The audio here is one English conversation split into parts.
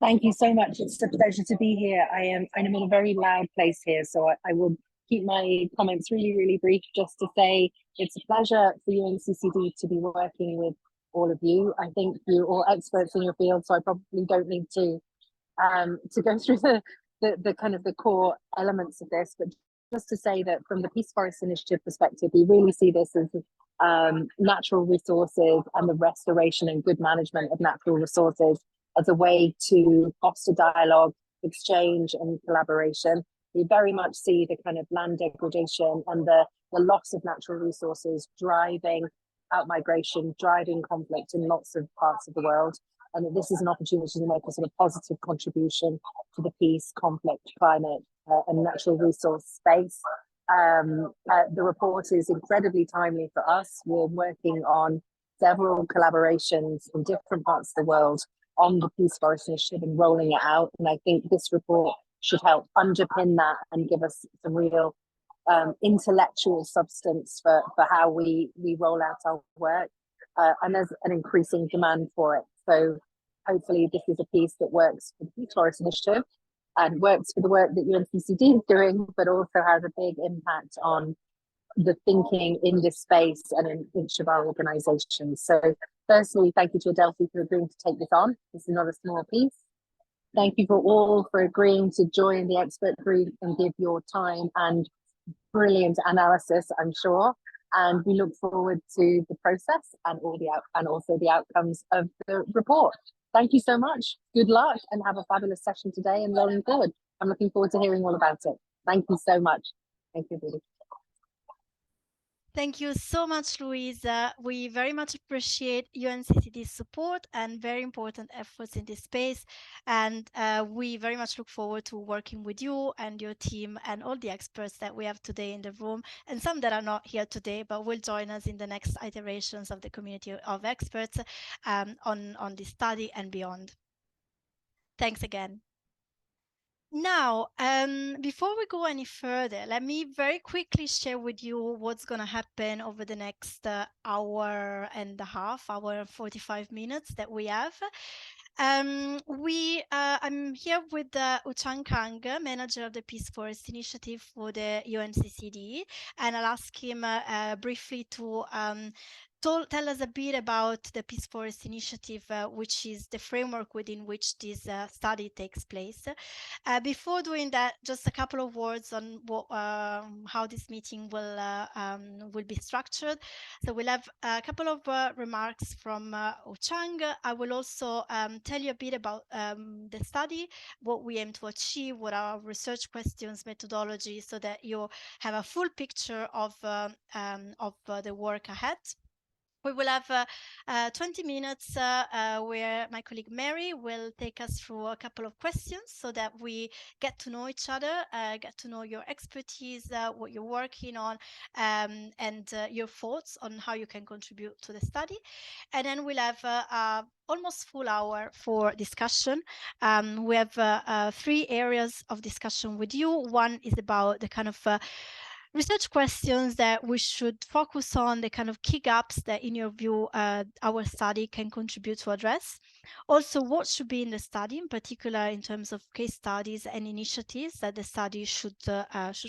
Thank you so much. It's a pleasure to be here. I'm in a very loud place here, so I will keep my comments really, really brief, just to say it's a pleasure for UNCCD to be working with all of you. I think you're all experts in your field, so I probably don't need to go through the kind of the core elements of this, but just to say that from the Peace Forest Initiative perspective, we really see this as natural resources and the restoration and good management of natural resources as a way to foster dialogue, exchange, and collaboration. We very much see the kind of land degradation and the loss of natural resources driving out migration, driving conflict in lots of parts of the world. And this is an opportunity to make a sort of positive contribution to the peace, conflict, climate, and natural resource space. The report is incredibly timely for us. We're working on several collaborations in different parts of the world on the Peace Forest Initiative and rolling it out. And I think this report should help underpin that and give us some real intellectual substance for how we roll out our work. And there's an increasing demand for it. So hopefully this is a piece that works for the Peace Forest Initiative and works for the work that UNCCD is doing, but also has a big impact on the thinking in this space and in each of our organizations. So firstly, thank you to Adelphi for agreeing to take this on. This is not a small piece. Thank you for agreeing to join the expert group and give your time and brilliant analysis, I'm sure. And we look forward to the process and also the outcomes of the report. Thank you so much. Good luck and have a fabulous session today and rolling forward. I'm looking forward to hearing all about it. Thank you so much. Thank you, everybody. Thank you so much, Louisa. We very much appreciate UNCCD's support and very important efforts in this space. And we very much look forward to working with you and your team and all the experts that we have today in the room, and some that are not here today, but will join us in the next iterations of the community of experts on this study and beyond. Thanks again. Now, before we go any further, let me very quickly share with you what's going to happen over the next hour and a half, hour and 45 minutes that we have. I'm here with Uchang Kang, manager of the Peace Forest Initiative for the UNCCD, and I'll ask him briefly to tell us a bit about the Peace Forest Initiative, which is the framework within which this study takes place. Before doing that, just a couple of words on how this meeting will be structured. So we'll have a couple of remarks from Uchang. I will also tell you a bit about the study, what we aim to achieve, what our research questions, methodology, so that you have a full picture of the work ahead. We will have 20 minutes where my colleague Mary will take us through a couple of questions so that we get to know each other, get to know your expertise, what you're working on, and your thoughts on how you can contribute to the study. And then we'll have almost full hour for discussion. We have 3 areas of discussion with you. One is about the kind of research questions that we should focus on, the kind of key gaps that in your view our study can contribute to address. Also, what should be in the study, in particular in terms of case studies and initiatives that the study should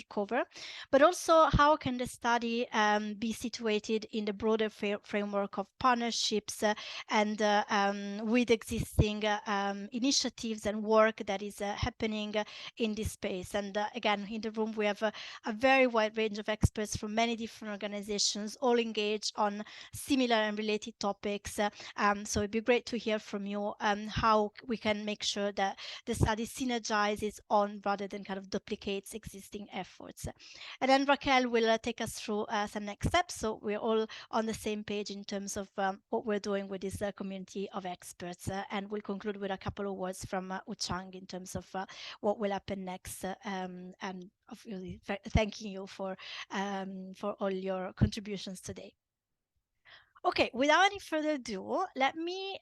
cover, but also how can the study be situated in the broader framework of partnerships and with existing initiatives and work that is happening in this space. And again, in the room we have a very wide range of experts from many different organizations, all engaged on similar and related topics. So it'd be great to hear from you how we can make sure that the study synergizes on rather than kind of duplicates existing efforts. And then Raquel will take us through some next steps, so we're all on the same page in terms of what we're doing with this community of experts. And we'll conclude with a couple of words from Uchang in terms of what will happen next, and really thanking you for all your contributions today. Okay, without any further ado, let me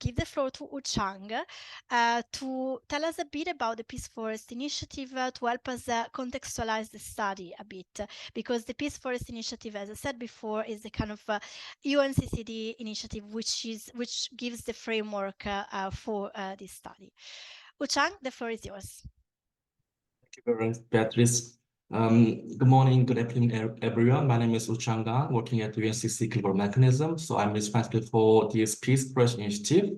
give the floor to Uchang to tell us a bit about the Peace Forest Initiative, to help us contextualize the study a bit, because the Peace Forest Initiative, as I said before, is the kind of UNCCD initiative which gives the framework for this study. Uchang, the floor is yours. Thank you very much, Beatrice. Good morning, good afternoon, everyone. My name is Uchang Gang, working at the UNCCD Global Mechanism. So I'm responsible for this Peace Forest Initiative.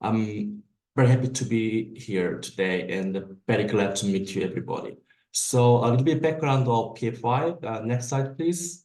I'm very happy to be here today and very glad to meet you, everybody. So a little bit background of PFI. Next slide, please.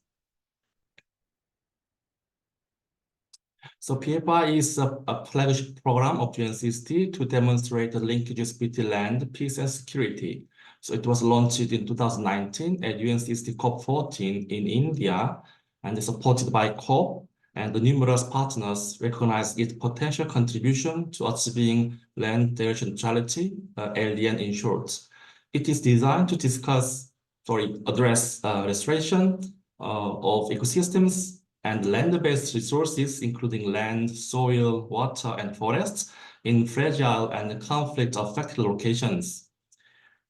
So PFI is a flagship program of UNCCD to demonstrate the linkages between land, peace, and security. So it was launched in 2019 at UNCCD COP14 in India, and is supported by COP, and the numerous partners recognize its potential contribution to achieving land direction neutrality, LDN in short. It is designed to address restoration of ecosystems and land-based resources, including land, soil, water, and forests in fragile and conflict-affected locations.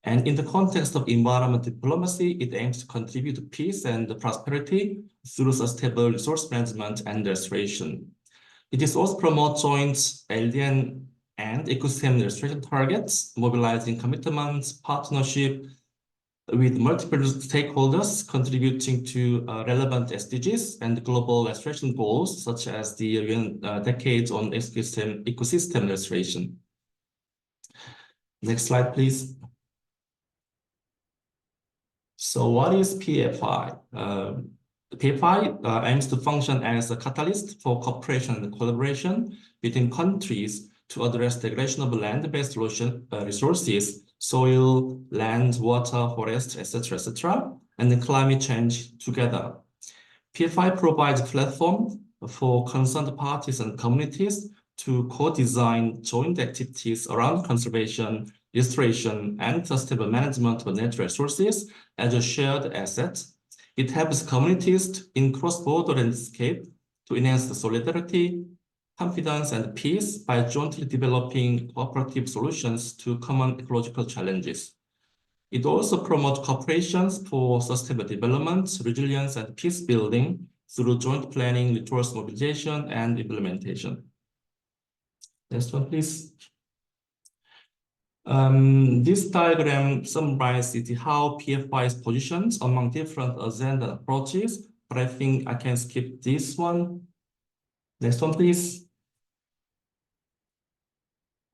And in the context of environment diplomacy, it aims to contribute to peace and prosperity through sustainable resource management and restoration. It is also promote joint LDN and ecosystem restoration targets, mobilizing commitments, partnership with multiple stakeholders contributing to relevant SDGs and global restoration goals, such as the UN Decade on Ecosystem Restoration. Next slide, please. So what is PFI? PFI aims to function as a catalyst for cooperation and collaboration between countries to address degradation of land-based resources, soil, land, water, forest, etc., and the climate change together. PFI provides a platform for concerned parties and communities to co-design joint activities around conservation, restoration, and sustainable management of natural resources as a shared asset. It helps communities in cross-border landscape to enhance the solidarity, confidence, and peace by jointly developing cooperative solutions to common ecological challenges. It also promotes cooperations for sustainable development, resilience, and peace building through joint planning, resource mobilization, and implementation. Next one, please. This diagram summarizes how PFI is positioned among different agenda approaches, but I think I can skip this one. Next one, please.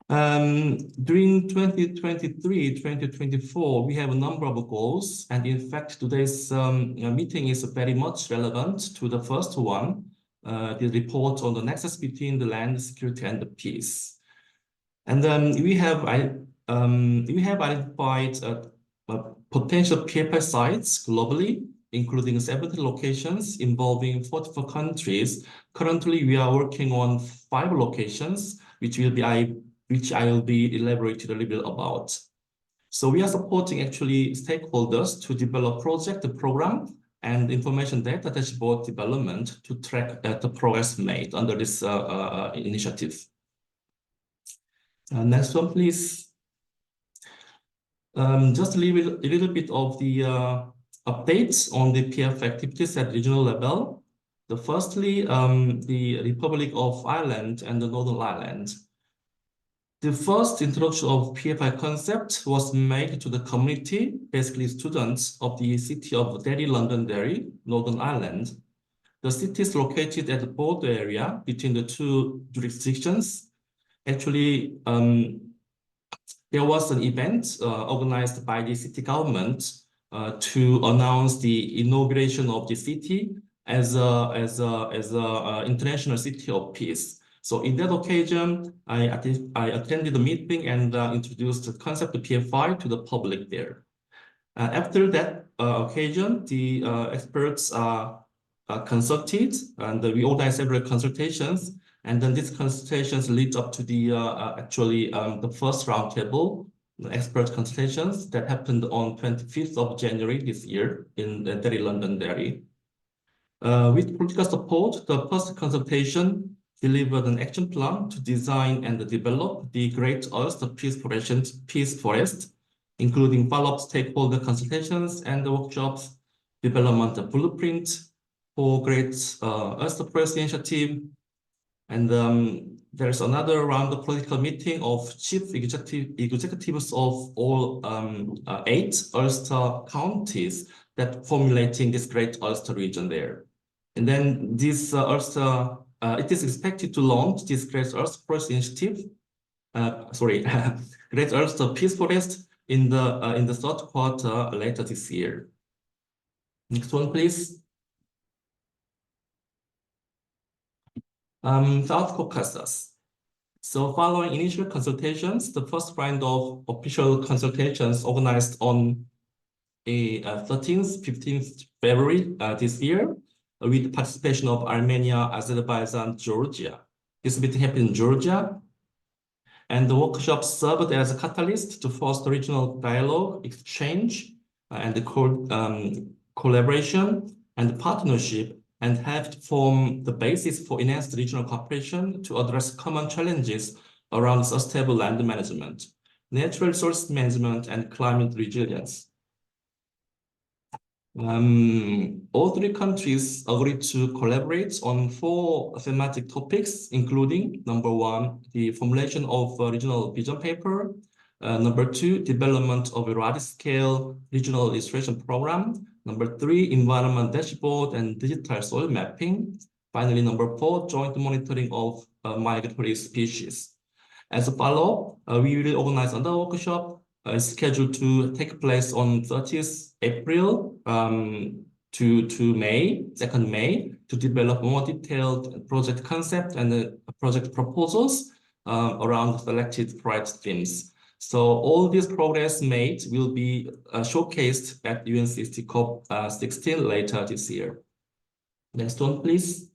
During 2023-2024, we have a number of goals, and in fact, today's meeting is very much relevant to the first one, the report on the nexus between the land, security, and the peace. And we have identified potential PFI sites globally, including 70 locations involving 44 countries. Currently, we are working on 5 locations, which I will be elaborated a little bit about. So we are supporting actually stakeholders to develop project, the program, and information data dashboard development to track the progress made under this initiative. Next one, please. Just a little bit of the updates on the PF activities at regional level. Firstly, the Republic of Ireland and the Northern Ireland. The first introduction of PFI concept was made to the community, basically students of the city of Derry, Londonderry, Northern Ireland. The city is located at the border area between the two jurisdictions. Actually, there was an event organized by the city government to announce the inauguration of the city as a international city of peace. So in that occasion, I attended the meeting and introduced the concept of PFI to the public there. After that occasion, the experts consulted, and we organized several consultations. And then these consultations lead up to the the first roundtable, expert consultations that happened on 25th of January this year in Derry, Londonderry. With political support, the first consultation delivered an action plan to design and develop the Great Ulster Peace Forest, including follow-up stakeholder consultations and workshops, development of blueprint for Great Ulster Forest Initiative, and there's another round of political meeting of chief executives of all 8 Ulster counties that formulating this Great Ulster region there. And then this Ulster, it is expected to launch this Great Ulster Forest Initiative, Great Ulster Peace Forest in the 3rd quarter later this year. Next one, please. South Caucasus. So following initial consultations, the first round of official consultations organized on 13th, 15th February this year, with the participation of Armenia, Azerbaijan, Georgia. This meeting happened in Georgia, and the workshop served as a catalyst to foster regional dialogue, exchange, and collaboration and partnership, and helped form the basis for enhanced regional cooperation to address common challenges around sustainable land management, natural resource management, and climate resilience. All 3 countries agreed to collaborate on 4 thematic topics, including number 1, the formulation of a regional vision paper, number 2, development of a large-scale regional illustration program, number 3, environment dashboard and digital soil mapping, finally number 4, joint monitoring of migratory species. As a follow-up, we will organize another workshop scheduled to take place on 30th April to May, 2nd May, to develop more detailed project concept and project proposals around selected project themes. So all this progress made will be showcased at UNCCD COP16 later this year. Next one, please.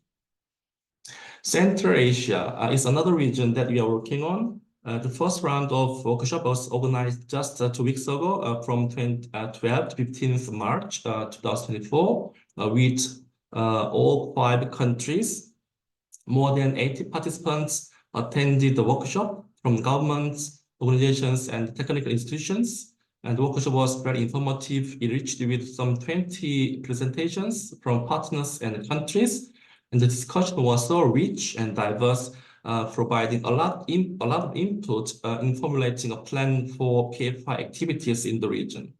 Central Asia is another region that we are working on. The first round of workshop was organized just 2 weeks ago from 12th to 15th March 2024 with all 5 countries. More than 80 participants attended the workshop from governments, organizations, and technical institutions. And the workshop was very informative, enriched with some 20 presentations from partners and countries. And the discussion was so rich and diverse, providing a lot of input in formulating a plan for PFI activities in the region.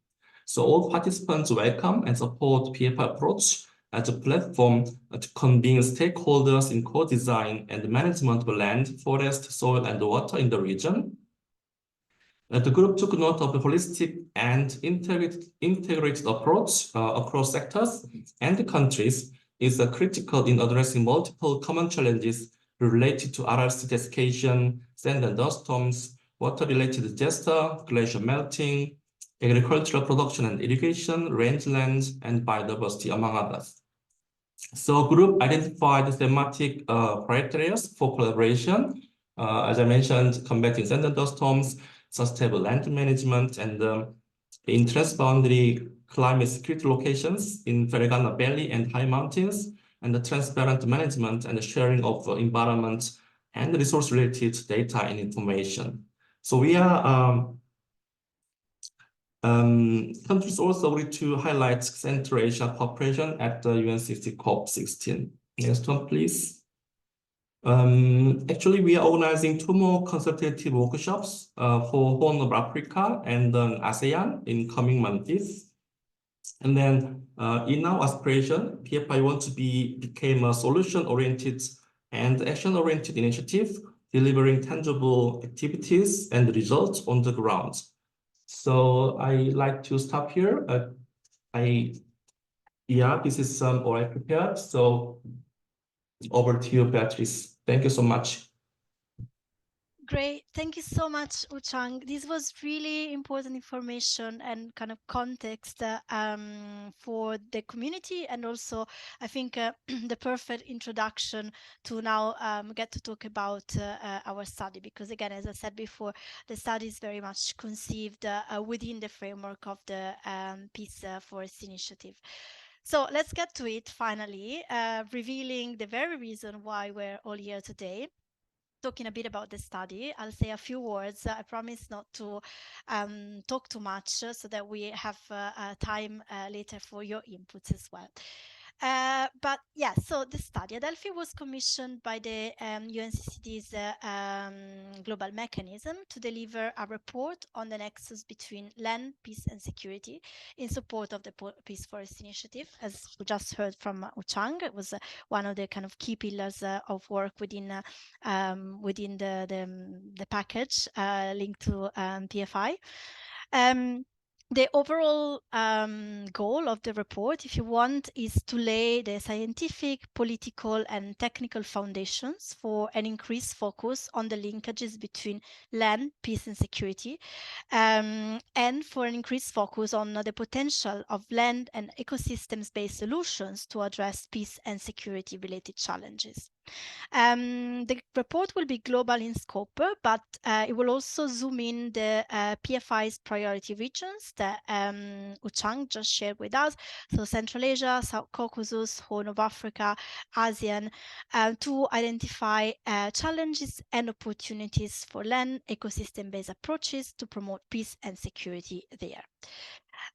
So all participants welcome and support PFI approach as a platform to convene stakeholders in co-design and management of land, forest, soil, and water in the region. The group took note of the holistic and integrated approach across sectors and countries is critical in addressing multiple common challenges related to RRC desiccation, sand and dust storms, water-related disaster, glacier melting, agricultural production and irrigation, rangeland, and biodiversity, among others. So group identified thematic criteria for collaboration. As I mentioned, combating sand and dust storms, sustainable land management, and in transboundary climate security locations in Fergana Valley and high mountains, and the transparent management and the sharing of environment and resource-related data and information. So we are countries also agreed to highlight Central Asia cooperation at the UNCCD COP16. Next one, please. Actually, we are organizing 2 more consultative workshops for Horn of Africa and ASEAN in coming months. And then in our aspiration, PFI wants to become a solution-oriented and action-oriented initiative, delivering tangible activities and results on the ground. So I like to stop here. This is all I prepared. So over to you, Beatrice. Thank you so much. Great. Thank you so much, Uchang. This was really important information and kind of context for the community. And also, I think the perfect introduction to now get to talk about our study. Because again, as I said before, the study is very much conceived within the framework of the Peace Forest Initiative. So let's get to it finally, revealing the very reason why we're all here today. Talking a bit about the study, I'll say a few words. I promise not to talk too much so that we have time later for your inputs as well. But yeah, so the study, Adelphi, was commissioned by the UNCCD's global mechanism to deliver a report on the nexus between land, peace and security in support of the Peace Forest Initiative. As we just heard from Uchang, it was one of the kind of key pillars of work within the package linked to PFI. The overall goal of the report, if you want, is to lay the scientific, political, and technical foundations for an increased focus on the linkages between land, peace, and security, and for an increased focus on the potential of land and ecosystems-based solutions to address peace and security-related challenges. The report will be global in scope, but it will also zoom in the PFI's priority regions that Uchang just shared with us. So Central Asia, South Caucasus, Horn of Africa, ASEAN, to identify challenges and opportunities for land ecosystem-based approaches to promote peace and security there.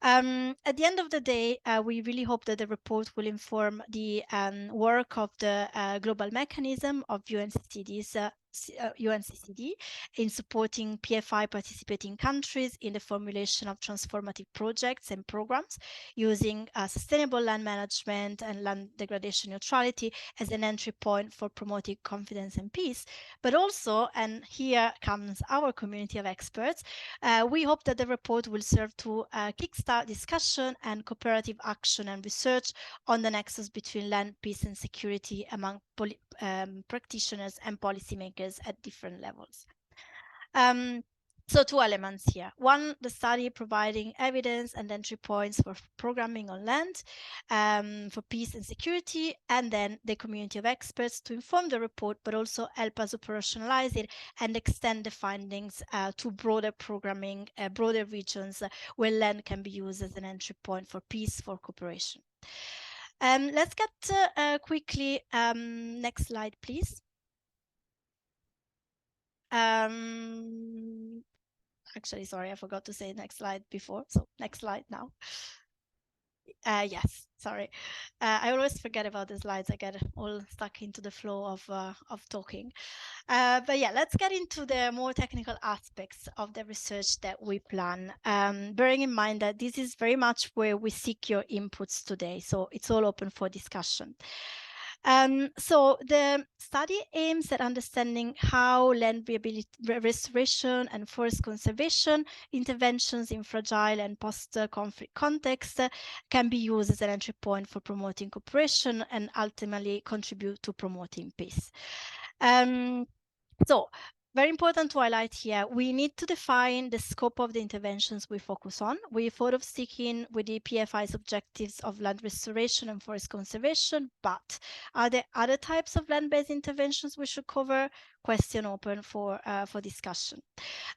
At the end of the day, we really hope that the report will inform the work of the global mechanism of UNCCD in supporting PFI participating countries in the formulation of transformative projects and programs using sustainable land management and land degradation neutrality as an entry point for promoting confidence and peace. But also, and here comes our community of experts, we hope that the report will serve to kickstart discussion and cooperative action and research on the nexus between land, peace and security among practitioners and policymakers at different levels. So two elements here. One, the study providing evidence and entry points for programming on land for peace and security, and then the community of experts to inform the report, but also help us operationalize it and extend the findings to broader programming, broader regions where land can be used as an entry point for peace, for cooperation. Let's get quickly, next slide, please. Actually, sorry, I forgot to say next slide before. So next slide now. Yes, sorry. I always forget about the slides. I get all stuck into the flow of talking. But yeah, let's get into the more technical aspects of the research that we plan, bearing in mind that this is very much where we seek your inputs today. So it's all open for discussion. So the study aims at understanding how land restoration and forest conservation interventions in fragile and post-conflict contexts can be used as an entry point for promoting cooperation and ultimately contribute to promoting peace. So very important to highlight here, we need to define the scope of the interventions we focus on. We thought of sticking with the PFI's objectives of land restoration and forest conservation, but are there other types of land-based interventions we should cover? Question open for discussion.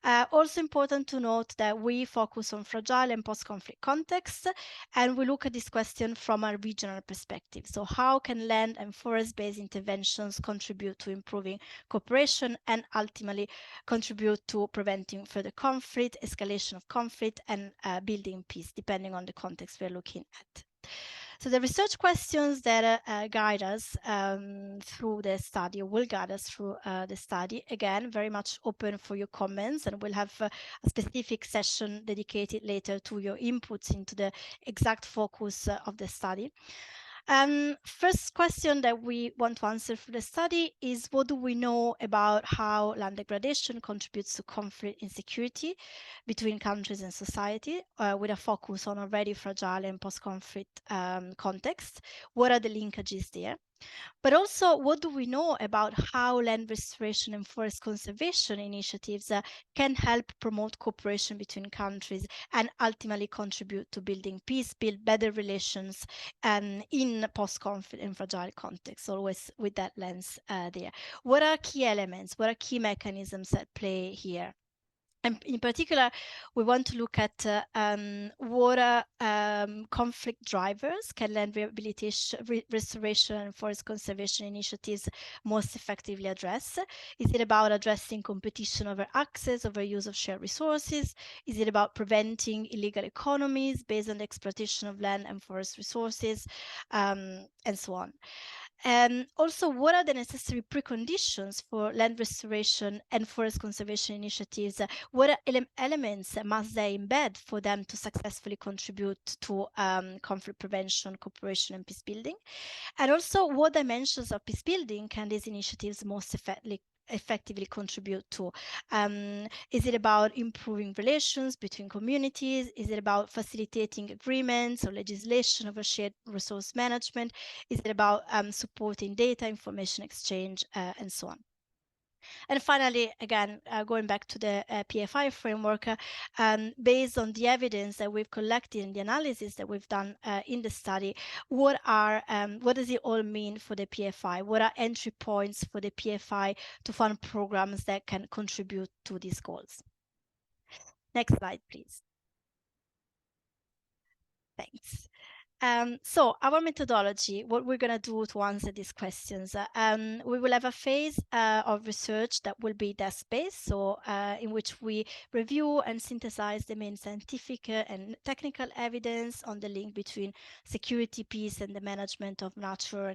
Also important to note that we focus on fragile and post-conflict contexts, and we look at this question from a regional perspective. So how can land and forest-based interventions contribute to improving cooperation and ultimately contribute to preventing further conflict, escalation of conflict, and building peace, depending on the context we're looking at. So the research questions that guide us through the study, will guide us through the study, again, very much open for your comments, and we'll have a specific session dedicated later to your inputs into the exact focus of the study. First question that we want to answer for the study is, what do we know about how land degradation contributes to conflict insecurity between countries and society, with a focus on already fragile and post-conflict context? What are the linkages there? But also, what do we know about how land restoration and forest conservation initiatives can help promote cooperation between countries and ultimately contribute to building peace, build better relations in post-conflict and fragile contexts, always with that lens there. What are key elements? What are key mechanisms at play here? And in particular, we want to look at water conflict drivers, can land rehabilitation, restoration, and forest conservation initiatives most effectively address? Is it about addressing competition over access, over use of shared resources? Is it about preventing illegal economies based on the exploitation of land and forest resources, and so on? And also, what are the necessary preconditions for land restoration and forest conservation initiatives? What elements must they embed for them to successfully contribute to conflict prevention, cooperation, and peace building? And also, what dimensions of peace building can these initiatives most effectively contribute to? Is it about improving relations between communities? Is it about facilitating agreements or legislation over shared resource management? Is it about supporting data, information exchange, and so on? And finally, again, going back to the PFI framework, based on the evidence that we've collected and the analysis that we've done in the study, what does it all mean for the PFI? What are entry points for the PFI to fund programs that can contribute to these goals? Next slide, please. Thanks. So our methodology, what we're going to do to answer these questions, we will have a phase of research that will be desk-based, so in which we review and synthesize the main scientific and technical evidence on the link between security, peace, and the management of natural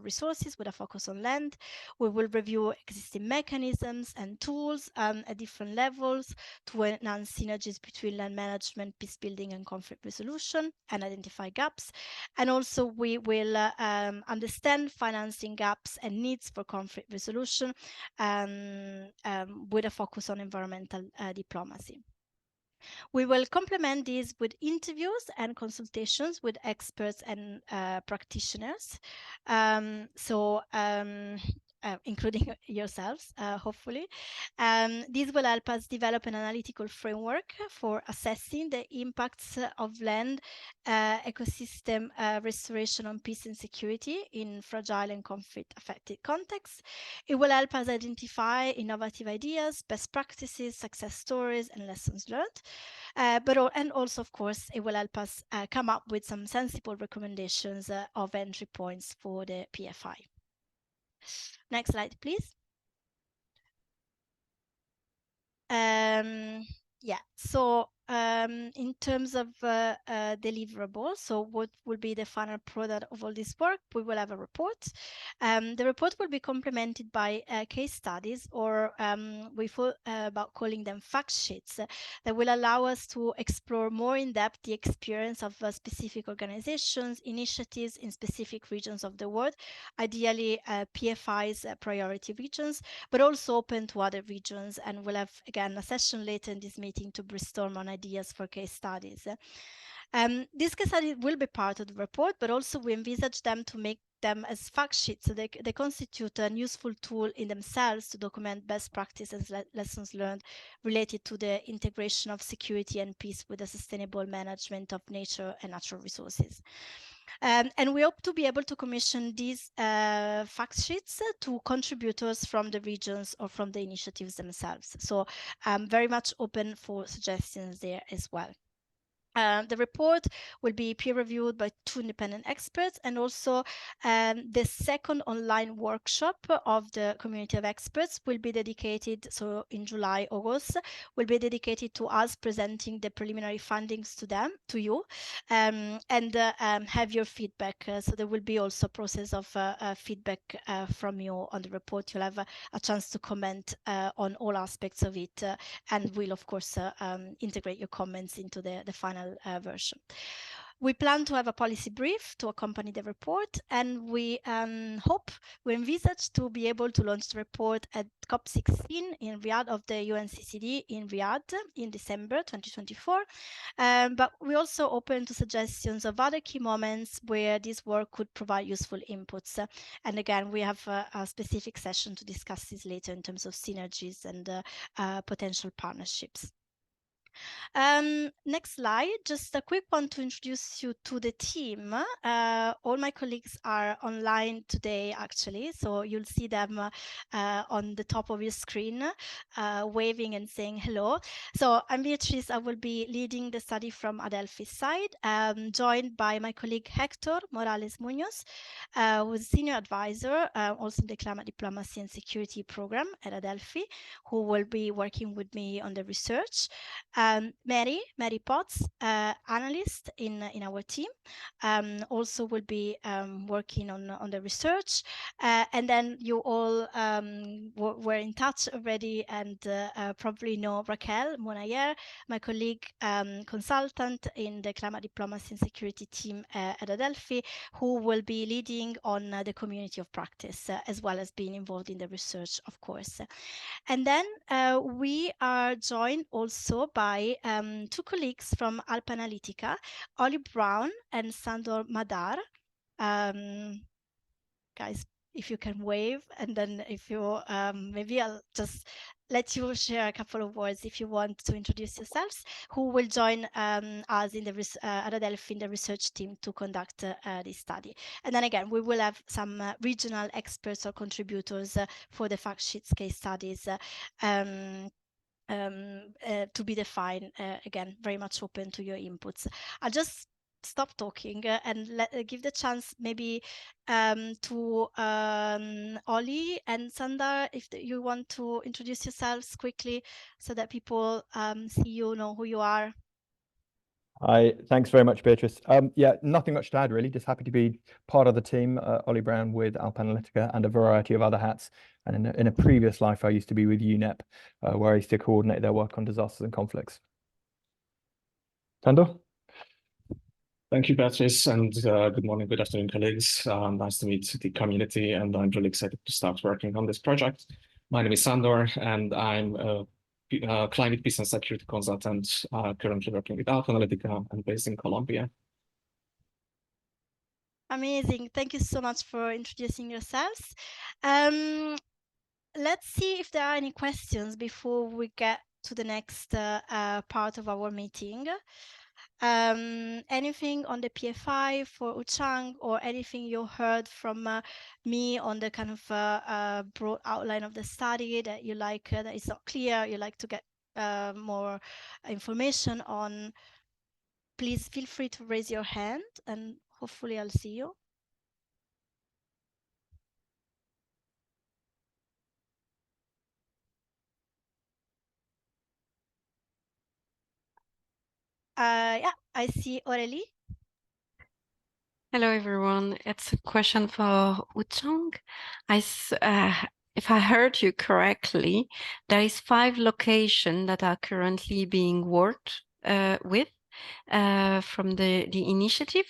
resources with a focus on land. We will review existing mechanisms and tools at different levels to enhance synergies between land management, peace building, and conflict resolution, and identify gaps. And also we will understand financing gaps and needs for conflict resolution with a focus on environmental diplomacy. We will complement these with interviews and consultations with experts and practitioners. Including yourselves, hopefully. These will help us develop an analytical framework for assessing the impacts of land ecosystem restoration on peace and security in fragile and conflict-affected contexts. It will help us identify innovative ideas, best practices, success stories, and lessons learned. And also, of course, it will help us come up with some sensible recommendations of entry points for the PFI. Next slide, please. Yeah, so in terms of deliverables, so what will be the final product of all this work? We will have a report. The report will be complemented by case studies, or we thought about calling them fact sheets that will allow us to explore more in depth the experience of specific organizations, initiatives in specific regions of the world, ideally PFI's priority regions, but also open to other regions. And we'll have, again, a session later in this meeting to brainstorm on ideas for case studies. These case studies will be part of the report, but also we envisage them to make them as fact sheets, so they constitute a useful tool in themselves to document best practices, lessons learned related to the integration of security and peace with the sustainable management of nature and natural resources. And we hope to be able to commission these fact sheets to contributors from the regions or from the initiatives themselves. So I'm very much open for suggestions there as well. The report will be peer-reviewed by 2 independent experts, and also the second online workshop of the community of experts will be dedicated, so in July, August, will be dedicated to us presenting the preliminary findings to you, and have your feedback. So there will be also a process of feedback from you on the report. You'll have a chance to comment on all aspects of it, and we'll, of course, integrate your comments into the final version. We plan to have a policy brief to accompany the report, and we envisage to be able to launch the report at COP16 in Riyadh of the UNCCD in Riyadh in December 2024. But we also open to suggestions of other key moments where this work could provide useful inputs. And again, we have a specific session to discuss this later in terms of synergies and potential partnerships. Next slide, just a quick one to introduce you to the team. All my colleagues are online today, actually, so you'll see them on the top of your screen, waving and saying hello. So I'm Beatrice. I will be leading the study from Adelphi's side, joined by my colleague Hector Morales Munoz, who's senior advisor, also in the Climate Diplomacy and Security program at Adelphi, who will be working with me on the research. Mary Potts, analyst in our team, also will be working on the research. And then you all were in touch already and probably know Raquel Monayer, my colleague consultant in the Climate Diplomacy and Security team at Adelphi, who will be leading on the community of practice, as well as being involved in the research, of course. And then we are joined also by two colleagues from Alp Analytica, Oli Brown and Sandor Madar. Guys, if you can wave, and then if you, maybe I'll just let you share a couple of words if you want to introduce yourselves, who will join us in the at Adelphi in the research team to conduct this study. And then again, we will have some regional experts or contributors for the fact sheets, case studies, to be defined. Again, very much open to your inputs. I'll just stop talking and give the chance maybe to Oli and Sandar, if you want to introduce yourselves quickly so that people see you, know who you are. Hi, thanks very much, Beatrice. Yeah, nothing much to add really, just happy to be part of the team, Oli Brown with Alp Analytica and a variety of other hats. And in a previous life, I used to be with UNEP, where I used to coordinate their work on disasters and conflicts. Sandor? Thank you, Beatrice, and good morning, good afternoon, colleagues. Nice to meet the community, and I'm really excited to start working on this project. My name is Sandor, and I'm a climate peace and security consultant, currently working with Alp Analytica and based in Colombia. Amazing. Thank you so much for introducing yourselves. Let's see if there are any questions before we get to the next part of our meeting. Anything on the PFI for Uchang, or anything you heard from me on the kind of broad outline of the study that you like, that is not clear, you like to get more information on, please feel free to raise your hand and hopefully I'll see you. Yeah, I see Aurélie. Hello, everyone. It's a question for Uchang. If I heard you correctly, there is 5 locations that are currently being worked with from the initiative.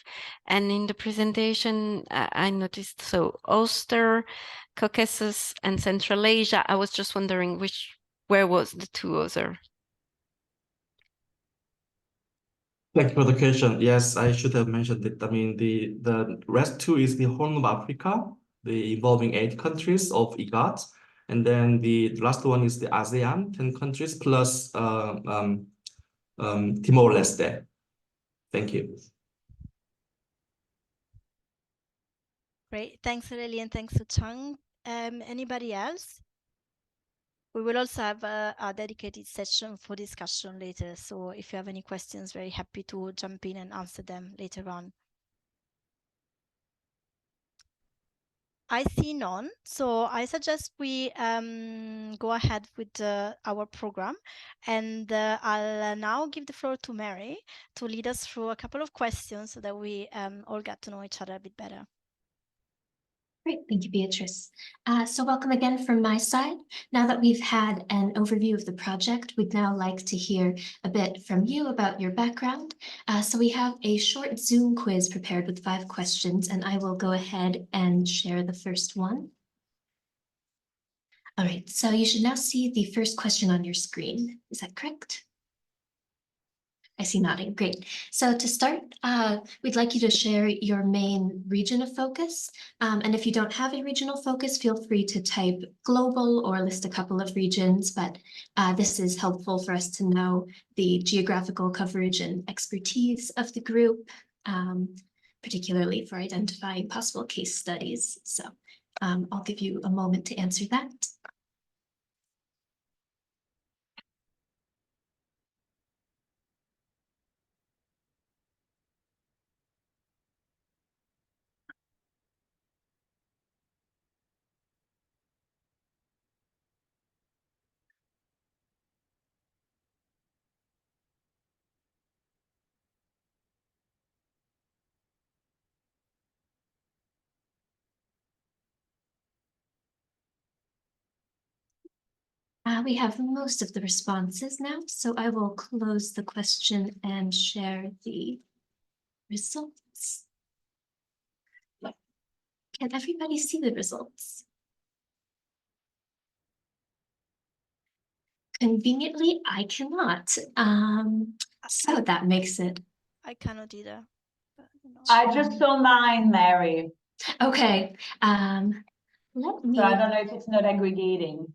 And in the presentation, I noticed, so Ulster, Caucasus, and Central Asia. I was just wondering where was the 2 other? Thank you for the question. Yes, I should have mentioned it. I mean, the rest 2 is the Horn of Africa, involving 8 countries of IGAD. And then the last one is the ASEAN, 10 countries plus Timor-Leste. Thank you. Great. Thanks, Aurélie, and thanks to Chang. Anybody else? We will also have a dedicated session for discussion later. So if you have any questions, very happy to jump in and answer them later on. I see none. So I suggest we go ahead with our program. And I'll now give the floor to Mary to lead us through a couple of questions so that we all get to know each other a bit better. Great, thank you, Beatrice. So welcome again from my side. Now that we've had an overview of the project, we'd now like to hear a bit from you about your background. So we have a short Zoom quiz prepared with 5 questions, and I will go ahead and share the first one. All right, so you should now see the first question on your screen. Is that correct? I see nodding. Great. So to start, we'd like you to share your main region of focus. And if you don't have a regional focus, feel free to type global or list a couple of regions, but this is helpful for us to know the geographical coverage and expertise of the group, particularly for identifying possible case studies. So I'll give you a moment to answer that. We have most of the responses now, so I will close the question and share the results. Can everybody see the results? Conveniently, I cannot. So that makes it. I cannot either. But, you know. I just saw mine, Mary. Okay. Let me. So I don't know if it's not aggregating.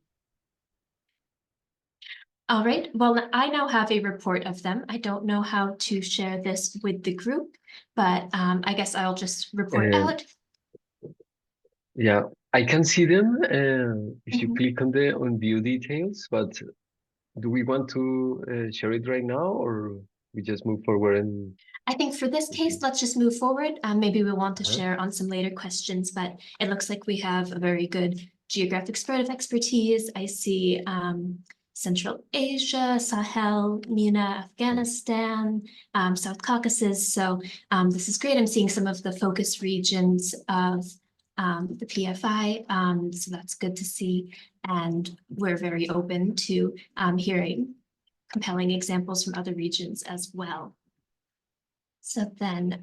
All right. Well, I now have a report of them. I don't know how to share this with the group, but I guess I'll just report out. Yeah, I can see them if you click on view details, but do we want to share it right now, or we just move forward and I think for this case, let's just move forward. Maybe we want to Uh-huh. share on some later questions, but it looks like we have a very good geographic spread of expertise. I see Central Asia, Sahel, MENA, Afghanistan, South Caucasus. So this is great. I'm seeing some of the focus regions of the PFI. So that's good to see. And we're very open to hearing compelling examples from other regions as well. So then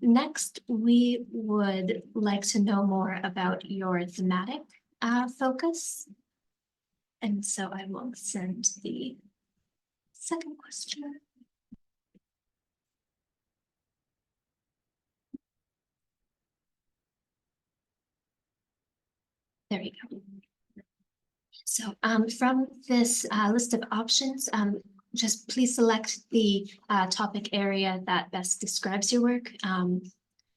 next, we would like to know more about your thematic focus. And so I will send the second question. There we go. So from this list of options, just please select the topic area that best describes your work.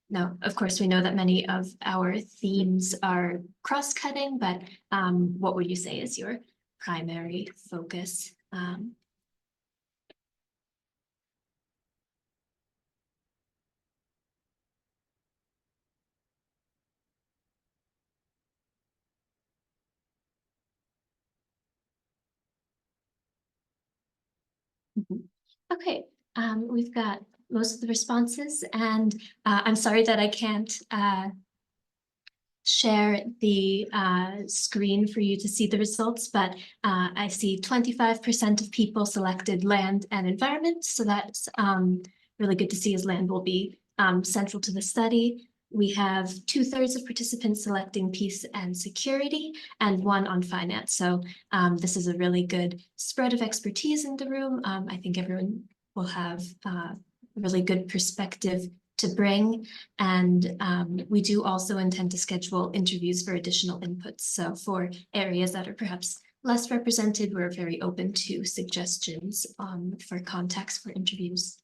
Now, of course, we know that many of our themes are cross-cutting, but what would you say is your primary focus? Okay, we've got most of the responses, and I'm sorry that I can't share the screen for you to see the results, but I see 25% of people selected land and environment, so that's really good to see, as land will be central to the study. We have 2/3 of participants selecting peace and security, and 1 on finance. So this is a really good spread of expertise in the room. I think everyone will have a really good perspective to bring. And we do also intend to schedule interviews for additional inputs. So for areas that are perhaps less represented, we're very open to suggestions for contacts for interviews.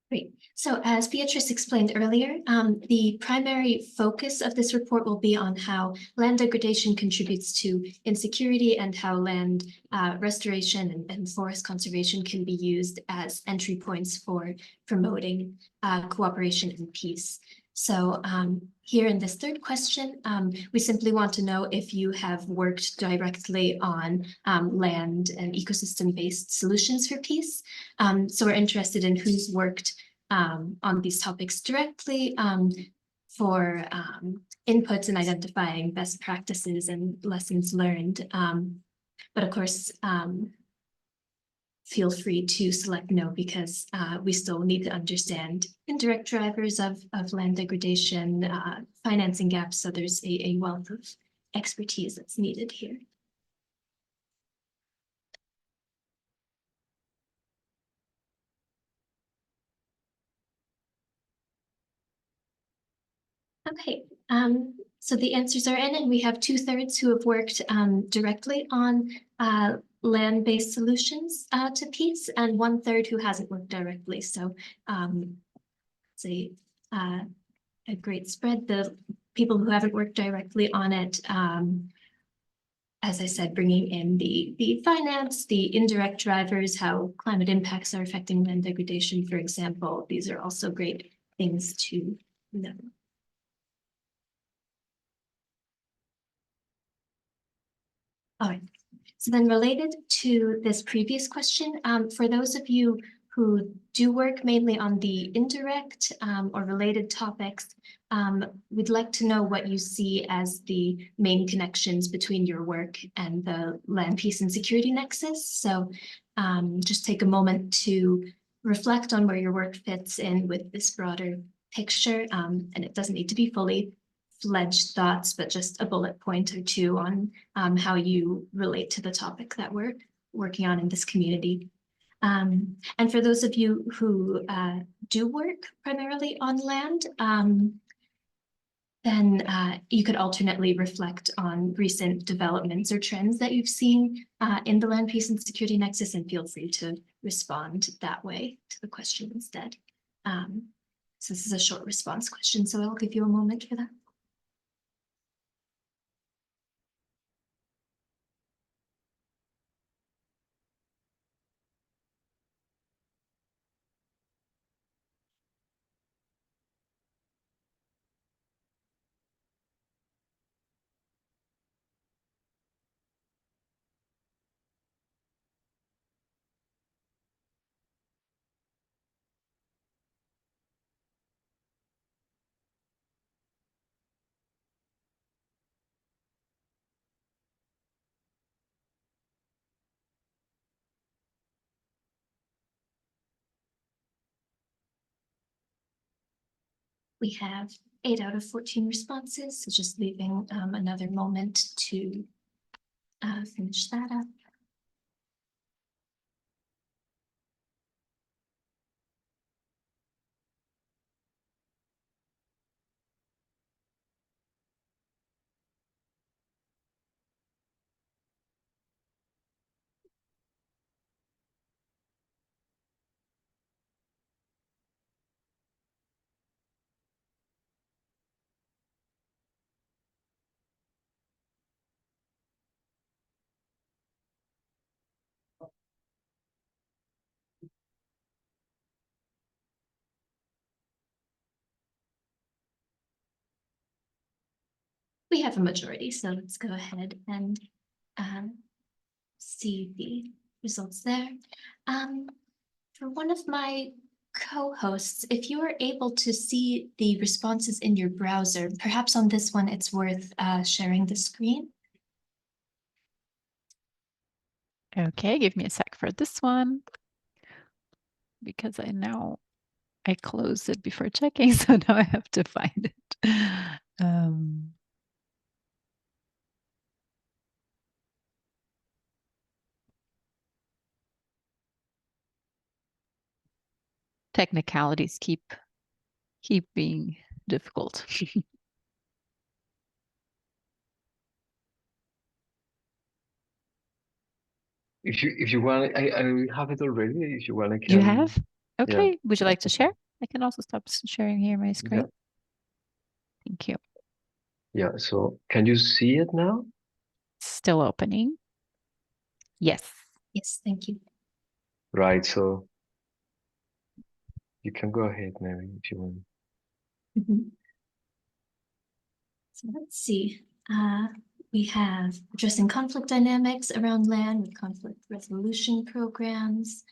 Great. So as Beatrice explained earlier, the primary focus of this report will be on how land degradation contributes to insecurity and how land restoration and forest conservation can be used as entry points for promoting cooperation and peace. So here in this third question, we simply want to know if you have worked directly on land and ecosystem-based solutions for peace. So we're interested in who's worked on these topics directly for inputs in identifying best practices and lessons learned. But of course, feel free to select no, because we still need to understand indirect drivers of land degradation, financing gaps. So there's a wealth of expertise that's needed here. Okay, so the answers are in, and we have 2/3 who have worked directly on land-based solutions to peace, and 1/3 who hasn't worked directly. So it's a great spread. The people who haven't worked directly on it, as I said, bringing in the finance, the indirect drivers, how climate impacts are affecting land degradation, for example. These are also great things to know. All right, so then related to this previous question, for those of you who do work mainly on the indirect or related topics, we'd like to know what you see as the main connections between your work and the land, peace, and security nexus. So just take a moment to reflect on where your work fits in with this broader picture, and it doesn't need to be fully fledged thoughts, but just a bullet point or two on how you relate to the topic that we're working on in this community. And for those of you who do work primarily on land, then you could alternately reflect on recent developments or trends that you've seen in the land, peace, and security nexus, and feel free to respond that way to the question instead. So this is a short response question, so I'll give you a moment for that. We have 8 out of 14 responses, so just leaving another moment to finish that up. We have a majority, so let's go ahead and see the results there. For one of my co-hosts, if you are able to see the responses in your browser, perhaps on this one, it's worth sharing the screen. Okay, give me a sec for this one, because I closed it before checking, so now I have to find it. Technicalities keep being difficult. If you want, I have it already. If you want, I can. You have? Okay. Yeah. Would you like to share? I can also stop sharing here my screen. Yeah. Thank you. Yeah. So can you see it now? Still opening. Yes. Yes, thank you. Right. So you can go ahead, Mary, if you want. Mm-hmm. So let's see. We have addressing conflict dynamics around land with conflict resolution programs,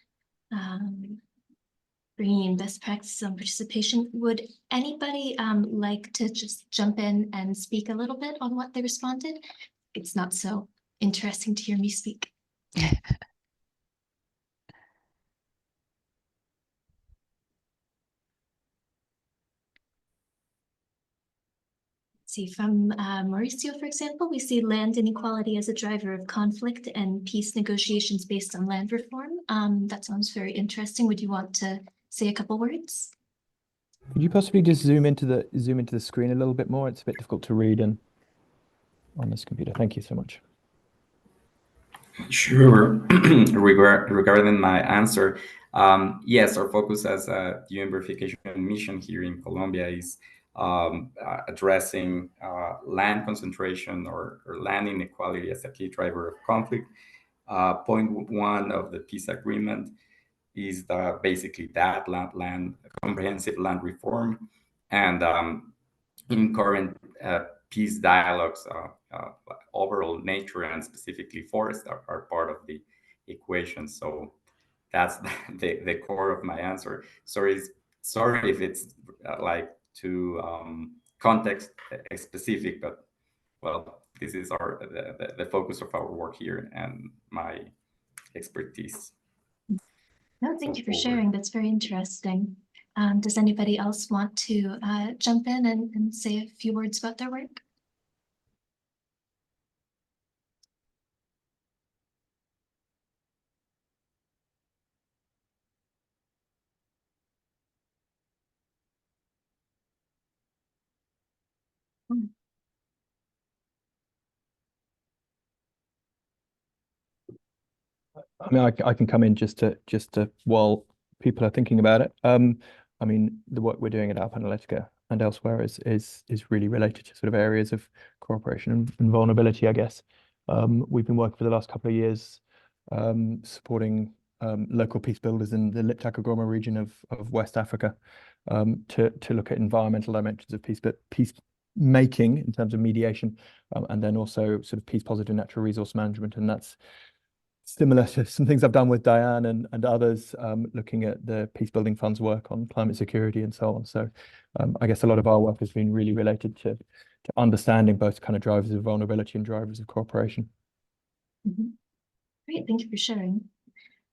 bringing in best practices on participation. Would anybody like to just jump in and speak a little bit on what they responded? It's not so interesting to hear me speak. see, from Mauricio, for example, we see land inequality as a driver of conflict and peace negotiations based on land reform. That sounds very interesting. Would you want to say a couple words? Could you possibly just zoom into the screen a little bit more? It's a bit difficult to read on this computer. Thank you so much. Sure. Regarding my answer, yes, our focus as a UN verification mission here in Colombia is addressing land concentration or land inequality as a key driver of conflict. Point one of the peace agreement is basically that comprehensive land reform, and in current peace dialogues, overall nature and specifically forests are part of the equation. So that's the core of my answer. Sorry if it's like too context specific, but well, this is the focus of our work here and my expertise. No, thank you for sharing. That's very interesting. Does anybody else want to jump in and say a few words about their work? I mean, I can come in just to while people are thinking about it. I mean, the work we're doing at Alp Analytica and elsewhere is really related to sort of areas of cooperation and vulnerability, I guess. We've been working for the last couple of years supporting local peace builders in the Liptako region of West Africa to look at environmental dimensions of peace, but peace making in terms of mediation, and then also sort of peace positive natural resource management. And that's similar to some things I've done with Diane and others, looking at the peace building funds work on climate security and so on. So I guess a lot of our work has been really related to understanding both kind of drivers of vulnerability and drivers of cooperation. Great, thank you for sharing.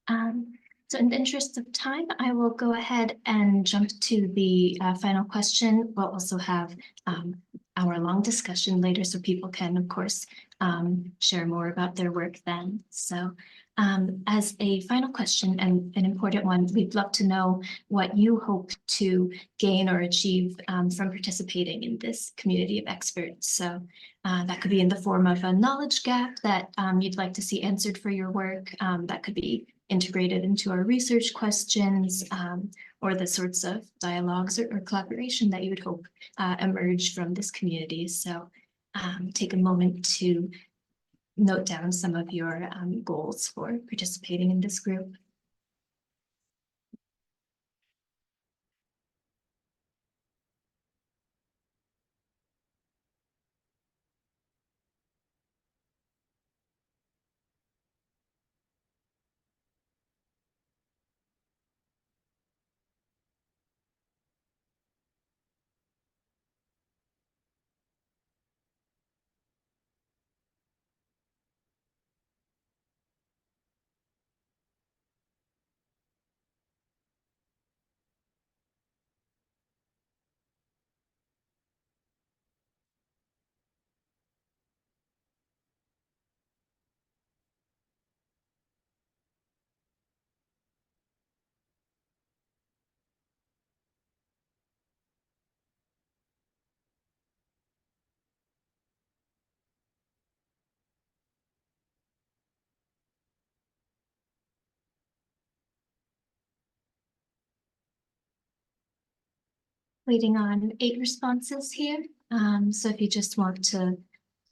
So in the interest of time, I will go ahead and jump to the final question. We'll also have our long discussion later so people can, of course, share more about their work then. So as a final question and an important one, we'd love to know what you hope to gain or achieve from participating in this community of experts. So that could be in the form of a knowledge gap that you'd like to see answered for your work. That could be integrated into our research questions, or the sorts of dialogues or collaboration that you would hope emerge from this community. So take a moment to note down some of your goals for participating in this group. Waiting on 8 responses here. So if you just want to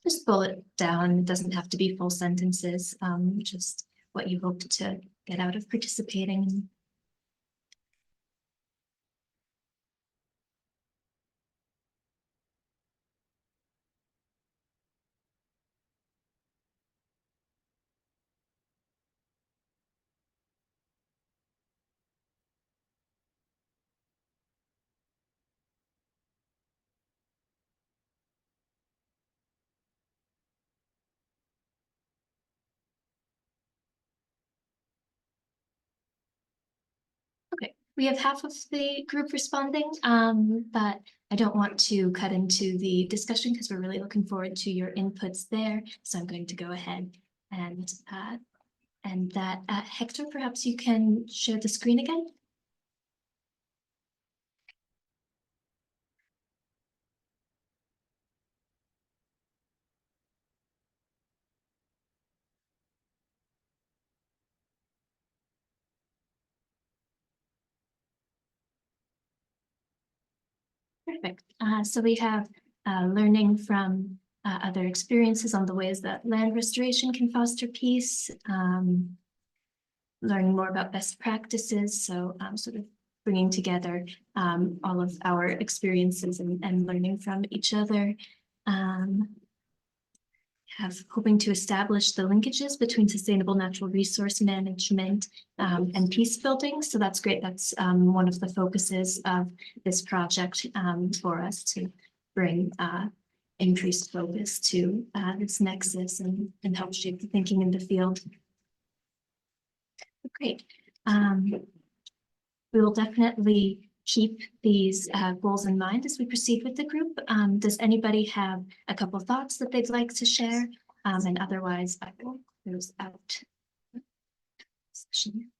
just bullet down, it doesn't have to be full sentences, just what you hope to get out of participating. we have half of the group responding, but I don't want to cut into the discussion because we're really looking forward to your inputs there. So I'm going to go ahead and that. Hector, perhaps you can share the screen again. Perfect. So we have learning from other experiences on the ways that land restoration can foster peace, learning more about best practices. So sort of bringing together all of our experiences and learning from each other. Hoping to establish the linkages between sustainable natural resource management and peace building. So that's great. That's one of the focuses of this project for us to bring increased focus to this nexus and help shape the thinking in the field. Great. We will definitely keep these goals in mind as we proceed with the group. Does anybody have a couple of thoughts that they'd like to share? And otherwise, I will close out the session.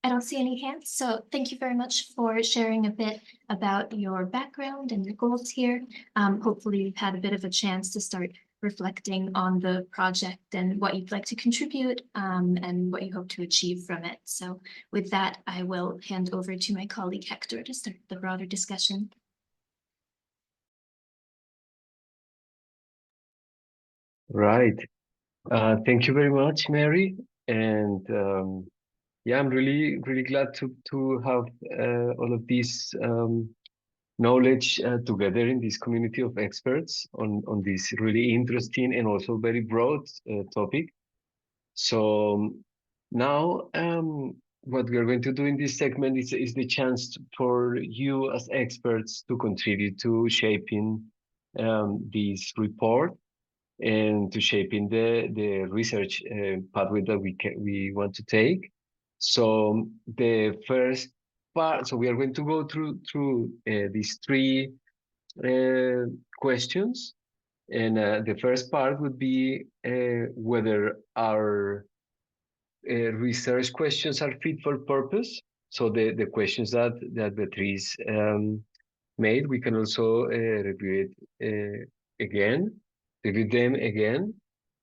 I don't see any hands, so thank you very much for sharing a bit about your background and your goals here. Hopefully you've had a bit of a chance to start reflecting on the project and what you'd like to contribute and what you hope to achieve from it. So with that, I will hand over to my colleague Hector to start the broader discussion. Right. Thank you very much, Mary. And yeah, I'm really glad to have all of this knowledge together in this community of experts on this really interesting and also very broad topic. So now what we're going to do in this segment is the chance for you as experts to contribute to shaping this report and to shaping the research pathway that we want to take. So the first part, so we are going to go through these three questions, and the first part would be whether our research questions are fit for purpose. So the questions that Beatriz made, we can also review them again.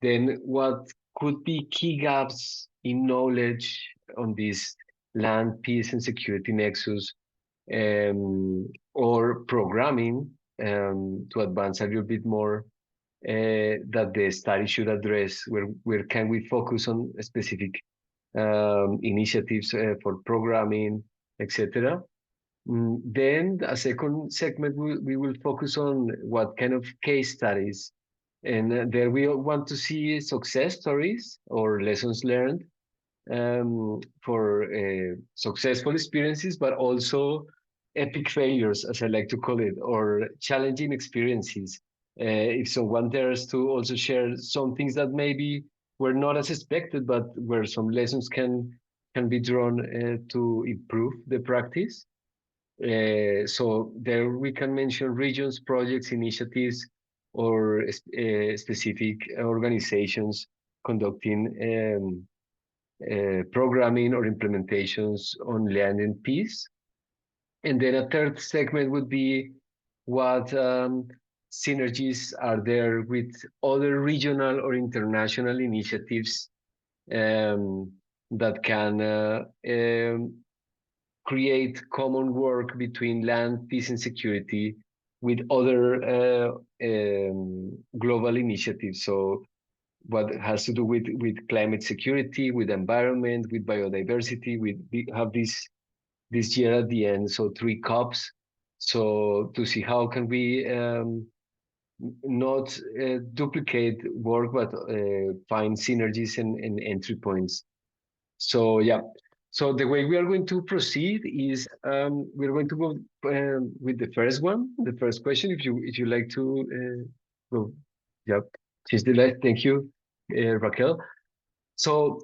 Then what could be key gaps in knowledge on this land, peace, and security nexus, or programming to advance a little bit more that the study should address? Where can we focus on specific initiatives for programming, etc. Then a second segment, we will focus on what kind of case studies, and there we want to see success stories or lessons learned for successful experiences, but also epic failures, as I like to call it, or challenging experiences. If someone dares to also share some things that maybe were not as expected, but where some lessons can be drawn to improve the practice. So there we can mention regions, projects, initiatives, or specific organizations conducting programming or implementations on land and peace. And then a third segment would be what synergies are there with other regional or international initiatives that can create common work between land, peace, and security with other global initiatives. So what has to do with climate security, with environment, with biodiversity. We have this year at the end, so 3 COPs. So to see how can we not duplicate work, but find synergies and entry points. So yeah, so the way we are going to proceed is we're going to go with the first one, the first question. If you like to go, yeah, change the light. Thank you, Raquel. So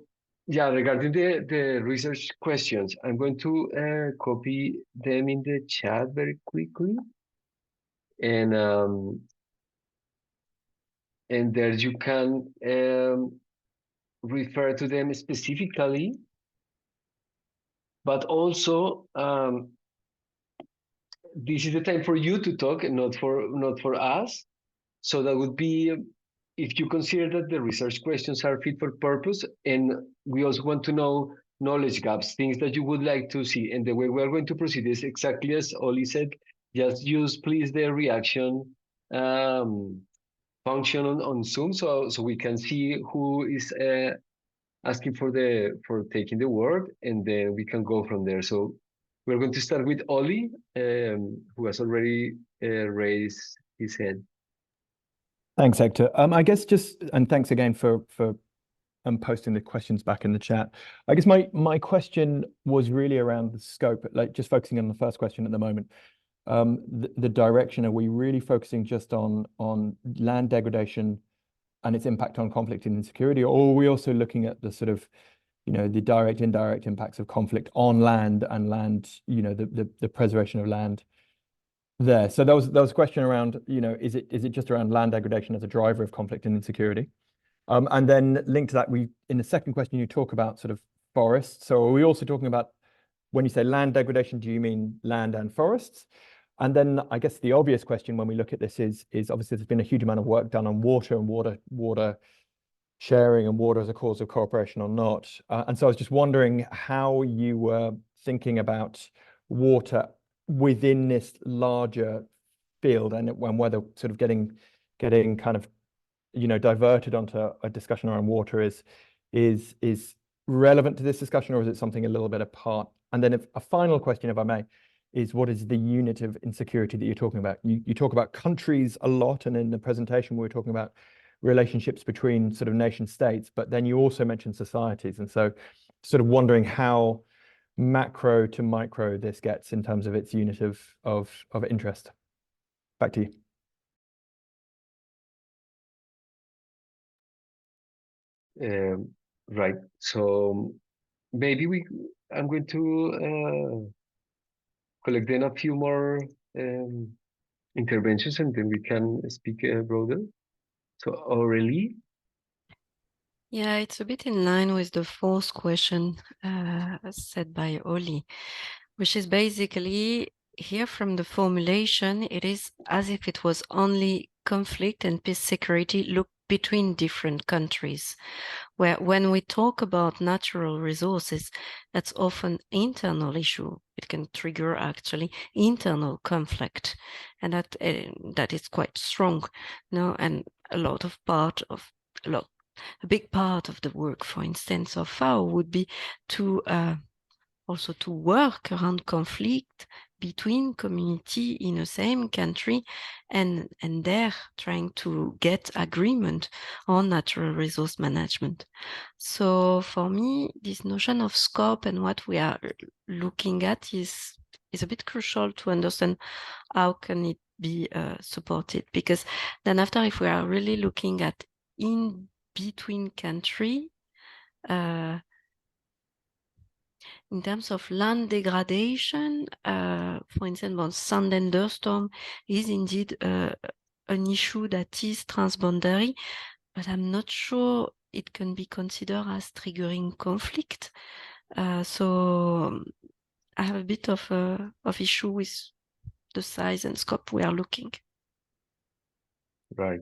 Yeah, regarding the research questions, I'm going to copy them in the chat very quickly. And there you can refer to them specifically, but also this is the time for you to talk and not for us. So that would be if you consider that the research questions are fit for purpose, and we also want to know knowledge gaps, things that you would like to see. And the way we're going to proceed is exactly as Oli said, just use please the reaction function on Zoom so we can see who is asking for taking the word, and then we can go from there. So we're going to start with Oli, who has already raised his hand. Thanks, Hector. I guess and thanks again for posting the questions back in the chat. I guess my question was really around the scope, like just focusing on the first question at the moment. The direction, are we really focusing just on land degradation and its impact on conflict and insecurity, or are we also looking at the sort of, the direct, indirect impacts of conflict on land and land, the preservation of land there? So there was a question around, is it just around land degradation as a driver of conflict and insecurity? And then linked to that, in the second question, you talk about sort of forests. So are we also talking about, when you say land degradation, do you mean land and forests? And then I guess the obvious question when we look at this is obviously there's been a huge amount of work done on water and water sharing and water as a cause of cooperation or not. And so I was just wondering how you were thinking about water within this larger field, and whether sort of getting kind of, diverted onto a discussion around water is relevant to this discussion, or is it something a little bit apart? And then a final question, if I may, is what is the unit of insecurity that you're talking about? You talk about countries a lot, and in the presentation we were talking about relationships between sort of nation states, but then you also mentioned societies. And so sort of wondering how macro to micro this gets in terms of its unit of interest. Back to you. Right. So maybe I'm going to collect then a few more interventions, and then we can speak broader. So Aurélie. Yeah, it's a bit in line with the fourth question said by Oli, which is basically here from the formulation, it is as if it was only conflict and peace security look between different countries, where when we talk about natural resources, that's often internal issue. It can trigger actually internal conflict, and that is quite strong, and a big part of the work, for instance, of FAO would be to also to work around conflict between community in the same country, and there trying to get agreement on natural resource management. So for me, this notion of scope and what we are looking at is a bit crucial to understand how can it be supported, because then after, if we are really looking at in between country, in terms of land degradation, for instance, sand and dust storm is indeed an issue that is transboundary, but I'm not sure it can be considered as triggering conflict. So I have a bit of issue with the size and scope we are looking. Right.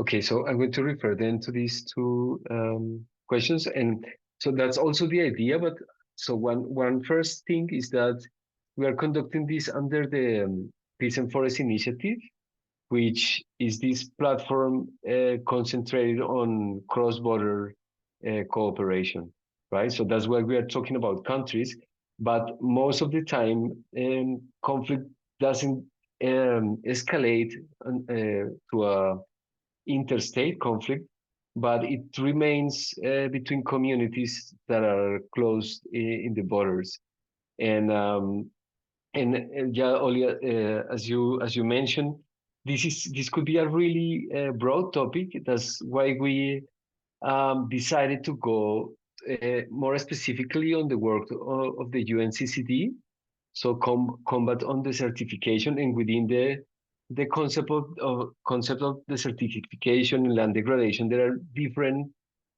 Okay, so I'm going to refer then to these two questions, and so that's also the idea. But so one first thing is that we are conducting this under the Peace and Forest Initiative, which is this platform concentrated on cross-border cooperation, right? So that's why we are talking about countries, but most of the time conflict doesn't escalate to a interstate conflict, but it remains between communities that are close in the borders. And yeah, Oli, as you mentioned, this could be a really broad topic. That's why we decided to go more specifically on the work of the UNCCD. So combat on the certification, and within the concept of the certification and land degradation, there are different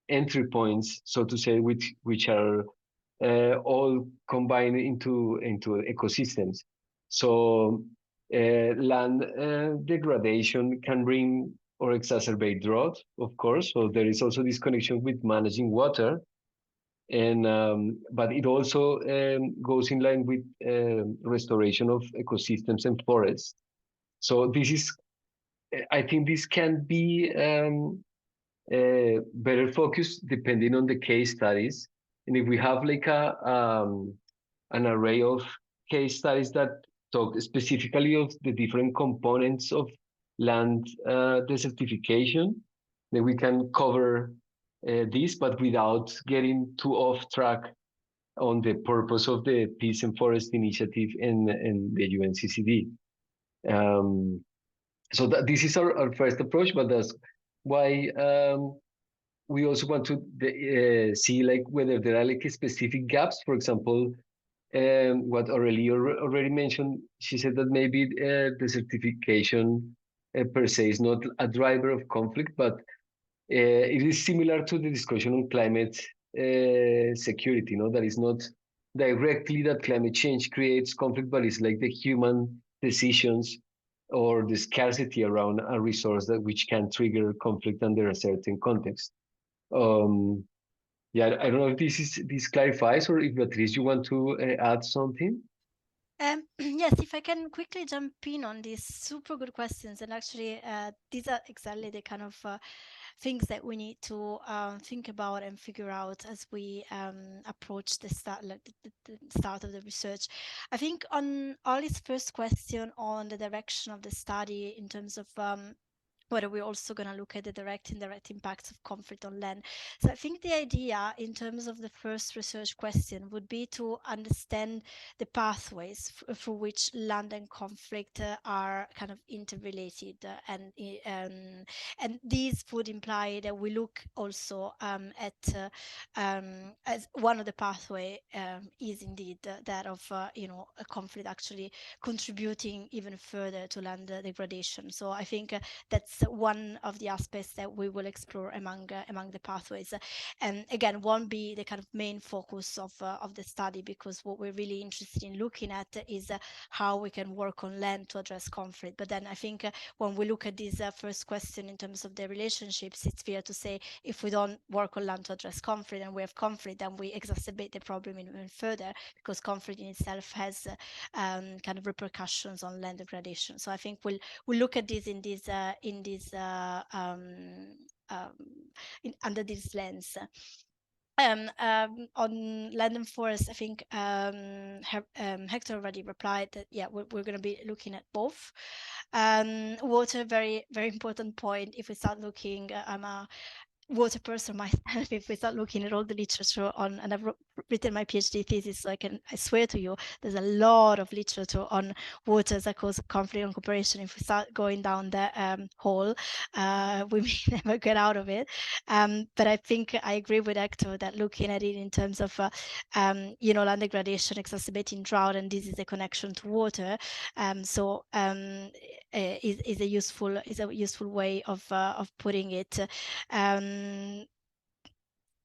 entry points, so to say, which are all combined into ecosystems. So land degradation can bring or exacerbate drought, of course. So there is also this connection with managing water, and but it also goes in line with restoration of ecosystems and forests. So this is, I think, this can be better focused depending on the case studies. And if we have like an array of case studies that talk specifically of the different components of land desertification, then we can cover this, but without getting too off track on the purpose of the Peace and Forest Initiative and the UNCCD. So this is our first approach, but that's why we also want to see like whether there are like specific gaps. For example, what Aurelie already mentioned, she said that maybe the certification per se is not a driver of conflict, but it is similar to the discussion on climate security. That is not directly that climate change creates conflict, but it's like the human decisions or the scarcity around a resource which can trigger conflict under a certain context. Yeah, I don't know if this clarifies, or if Beatriz, you want to add something. Yes, if I can quickly jump in on these super good questions, and actually these are exactly the kind of things that we need to think about and figure out as we approach the start of the research. I think on Ollie's first question on the direction of the study in terms of whether we're also going to look at the direct and indirect impacts of conflict on land. So I think the idea in terms of the first research question would be to understand the pathways through which land and conflict are kind of interrelated, and these would imply that we look also at as one of the pathway is indeed that of a conflict actually contributing even further to land degradation. So I think that's one of the aspects that we will explore among the pathways, and again won't be the kind of main focus of the study, because what we're really interested in looking at is how we can work on land to address conflict. But then I think when we look at this first question in terms of the relationships, it's fair to say if we don't work on land to address conflict and we have conflict, then we exacerbate the problem even further, because conflict in itself has kind of repercussions on land degradation. So I think we'll look at this under this lens. On land and forest, I think Hector already replied that yeah, we're going to be looking at both. Water, very important point. If we start looking, I'm a water person myself. If we start looking at all the literature on, and I've written my PhD thesis, so I swear to you, there's a lot of literature on water as a cause of conflict and cooperation. If we start going down the hole, we may never get out of it. But I think I agree with Hector that looking at it in terms of land degradation exacerbating drought, and this is a connection to water, is a useful way of putting it.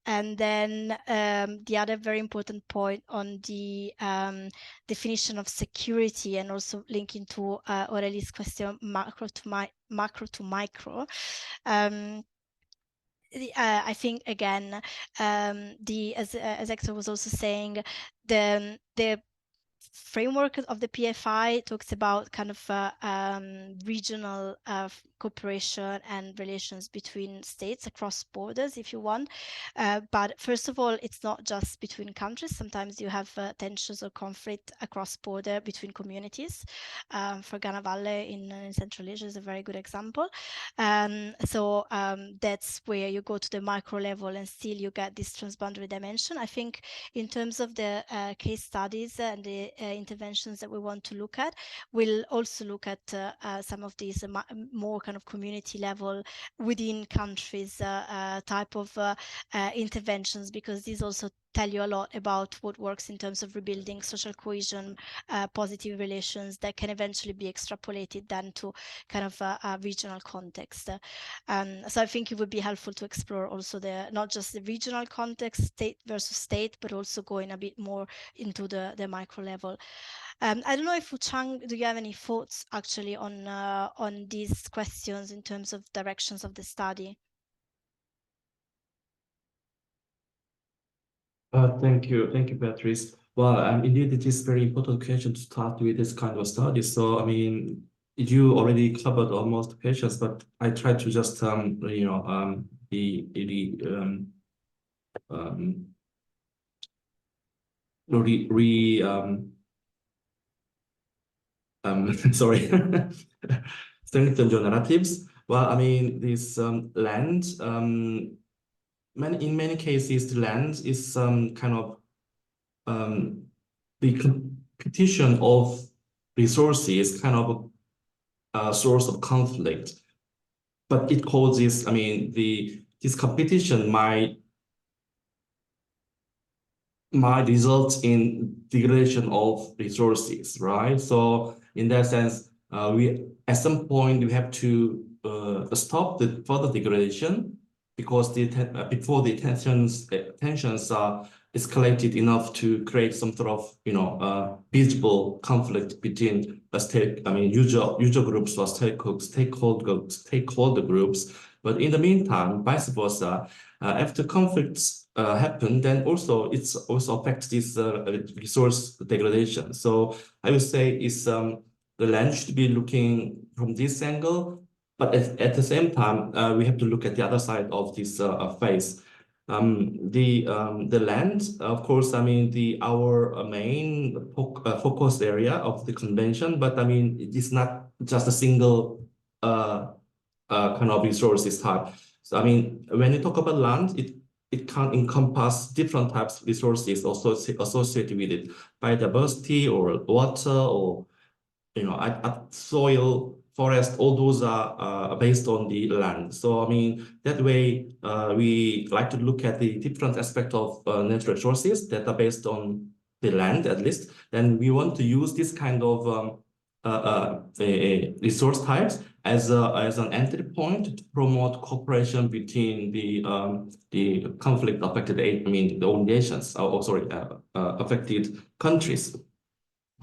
And then the other very important point on the definition of security, and also linking to Aurelie's question, macro to micro. I think again, as Hector was also saying, the framework of the PFI talks about kind of regional cooperation and relations between states across borders, if you want. But first of all, it's not just between countries. Sometimes you have tensions or conflict across border between communities. For Ghana Valley in Central Asia is a very good example. So that's where you go to the micro level and still you get this transboundary dimension. I think in terms of the case studies and the interventions that we want to look at. We'll also look at some of these more kind of community level within countries type of interventions, because these also tell you a lot about what works in terms of rebuilding social cohesion, positive relations that can eventually be extrapolated then to kind of a regional context. So I think it would be helpful to explore also not just the regional context, state versus state, but also going a bit more into the micro level. I don't know if Wuchang, do you have any thoughts actually on these questions in terms of directions of the study? Thank you, Beatrice. Well, indeed, it is very important question to start with this kind of study. So, I mean, you already covered almost patients, but I try to just sorry, strengthen your narratives. Well, I mean, this land, in many cases, the land is kind of the competition of resources, kind of a source of conflict. But it causes, I mean, this competition might result in degradation of resources, right? So in that sense, we at some point we have to stop the further degradation, because before the tensions are escalated enough to create some sort of visible conflict between user groups or stakeholder groups. But in the meantime, vice versa, after conflicts happen, then also it's also affects this resource degradation. So I would say is the land should be looking from this angle, but at the same time we have to look at the other side of this face. The land, of course, I mean our main focus area of the convention, but I mean it is not just a single kind of resources type. So I mean when you talk about land, it can encompass different types of resources also associated with it, biodiversity or water or soil, forest. All those are based on the land. So I mean that way we like to look at the different aspects of natural resources that are based on the land at least. Then we want to use this kind of resource types as an entry point to promote cooperation between the conflict affected, the own nations, affected countries.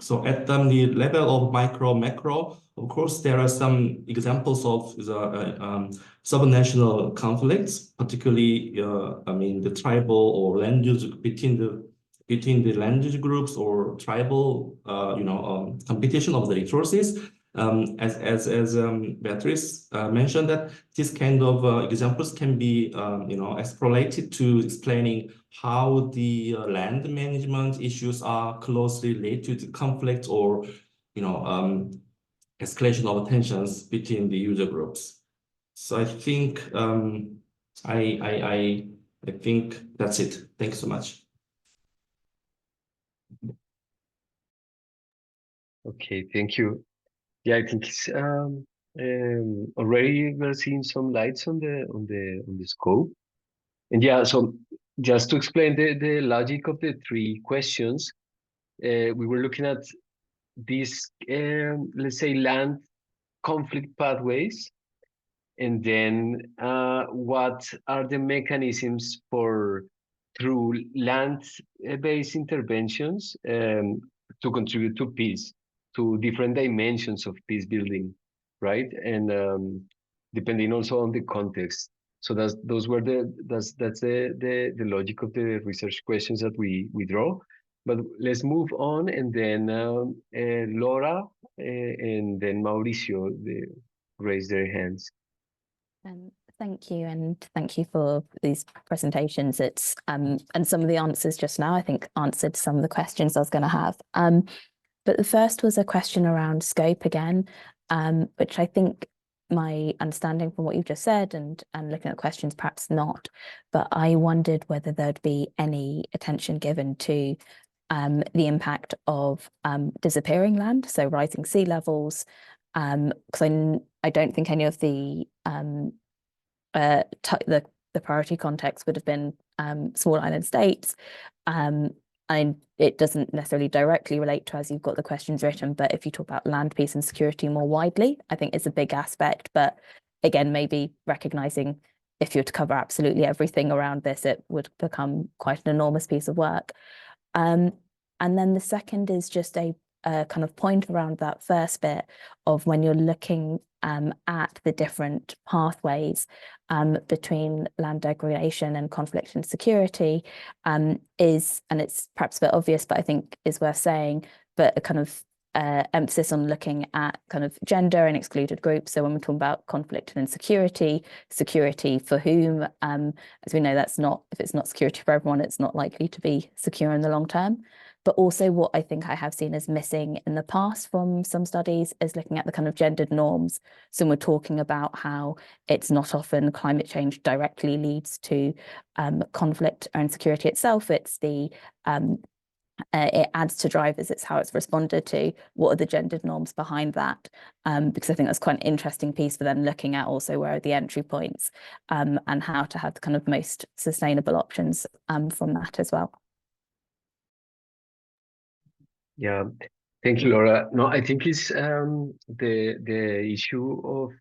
So at the level of micro, macro, of course, there are some examples of the subnational conflicts, particularly, the tribal or land use between the land use groups or tribal, competition of the resources. As Beatrice mentioned, that this kind of examples can be exploited to explaining how the land management issues are closely related to conflict or escalation of tensions between the user groups. So I think I think that's it. Thanks so much. Okay, thank you. Yeah, I think it's already we're seeing some lights on the scope. And yeah, so just to explain the logic of the three questions, we were looking at these, let's say, land conflict pathways, and then what are the mechanisms for through land-based interventions to contribute to peace, to different dimensions of peace building, right? And depending also on the context. So that's the logic of the research questions that we draw. But let's move on, and then Laura and then Mauricio raise their hands. Thank you, and thank you for these presentations. It's and some of the answers just now, I think, answered some of the questions I was going to have. But the first was a question around scope again, which I think my understanding from what you've just said and looking at questions, perhaps not, but I wondered whether there'd be any attention given to the impact of disappearing land, so rising sea levels, because I don't think any of the priority context would have been small island states. And it doesn't necessarily directly relate to as you've got the questions written, but if you talk about land, peace and security more widely, I think it's a big aspect. But again, maybe recognizing if you're to cover absolutely everything around this, it would become quite an enormous piece of work. And then the second is just a kind of point around that first bit of when you're looking at the different pathways between land degradation and conflict and security is, and it's perhaps a bit obvious, but I think is worth saying, but a kind of emphasis on looking at kind of gender and excluded groups. So when we're talking about conflict and insecurity, security for whom, as we know, that's not, if it's not security for everyone, it's not likely to be secure in the long term. But also what I think I have seen as missing in the past from some studies is looking at the kind of gendered norms. So we're talking about how it's not often climate change directly leads to conflict or insecurity itself. It's the it adds to drivers, it's how it's responded to, what are the gendered norms behind that, because I think that's quite an interesting piece for then looking at also where are the entry points and how to have the kind of most sustainable options from that as well. Yeah, thank you, Laura. No, I think it's the issue of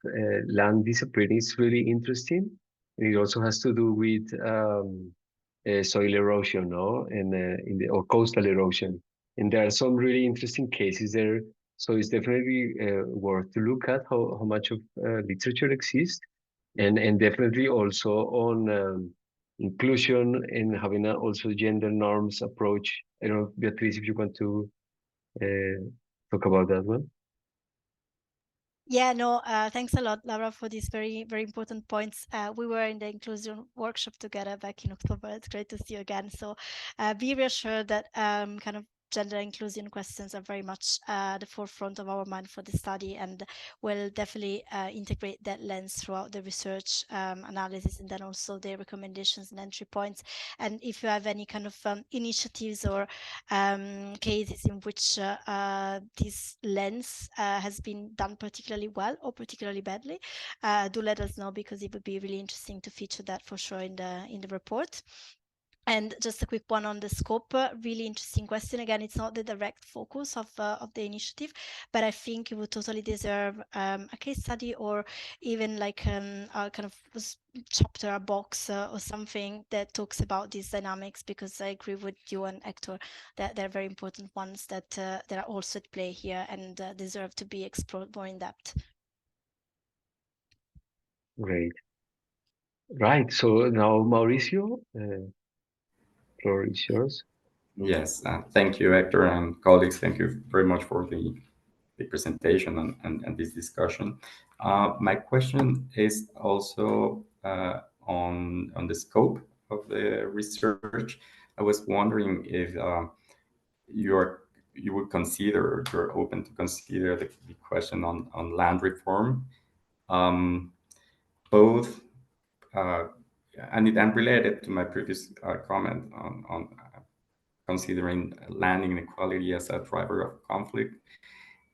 land disappearing is really interesting. And it also has to do with soil erosion, no, and or coastal erosion. And there are some really interesting cases there. So it's definitely worth to look at how much of literature exists, and definitely also on inclusion and having also gender norms approach. I don't know, Beatriz, if you want to talk about that one. Yeah, no, thanks a lot, Laura, for these very, very important points. We were in the inclusion workshop together back in October. It's great to see you again. So be reassured that kind of gender inclusion questions are very much the forefront of our mind for the study, and we'll definitely integrate that lens throughout the research analysis and then also the recommendations and entry points. And if you have any kind of initiatives or cases in which this lens has been done particularly well or particularly badly, do let us know, because it would be really interesting to feature that for sure in the report. And just a quick one on the scope, really interesting question. Again, it's not the direct focus of the initiative, but I think it would totally deserve a case study or even like a kind of chapter, a box or something that talks about these dynamics, because I agree with you and Hector that they're very important ones that are also at play here and deserve to be explored more in depth. Great. Right. So now, Mauricio, floor is yours. Yes, thank you, Hector, and colleagues. Thank you very much for the presentation and this discussion. My question is also on the scope of the research. I was wondering if you would consider, you're open to consider the question on land reform, both and related to my previous comment on considering land inequality as a driver of conflict.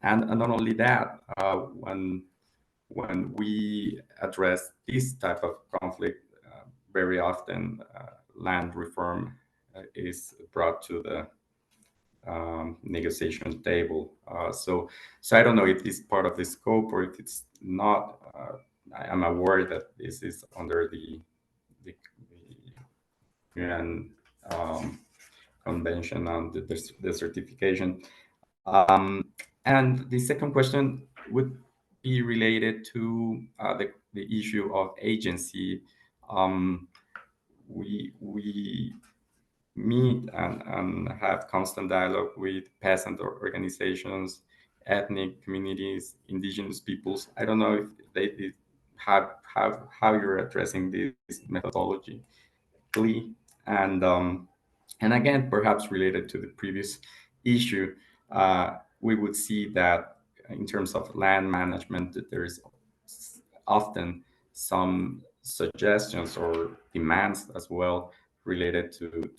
And not only that, when we address this type of conflict, very often land reform is brought to the negotiation table. So I don't know if it's part of the scope or if it's not. I'm aware that this is under the UN Convention on the certification. And the second question would be related to the issue of agency. We meet and have constant dialogue with peasant organizations, ethnic communities, indigenous peoples. I don't know if they have how you're addressing this methodology, and again, perhaps related to the previous issue, we would see that in terms of land management, that there is often some suggestions or demands as well related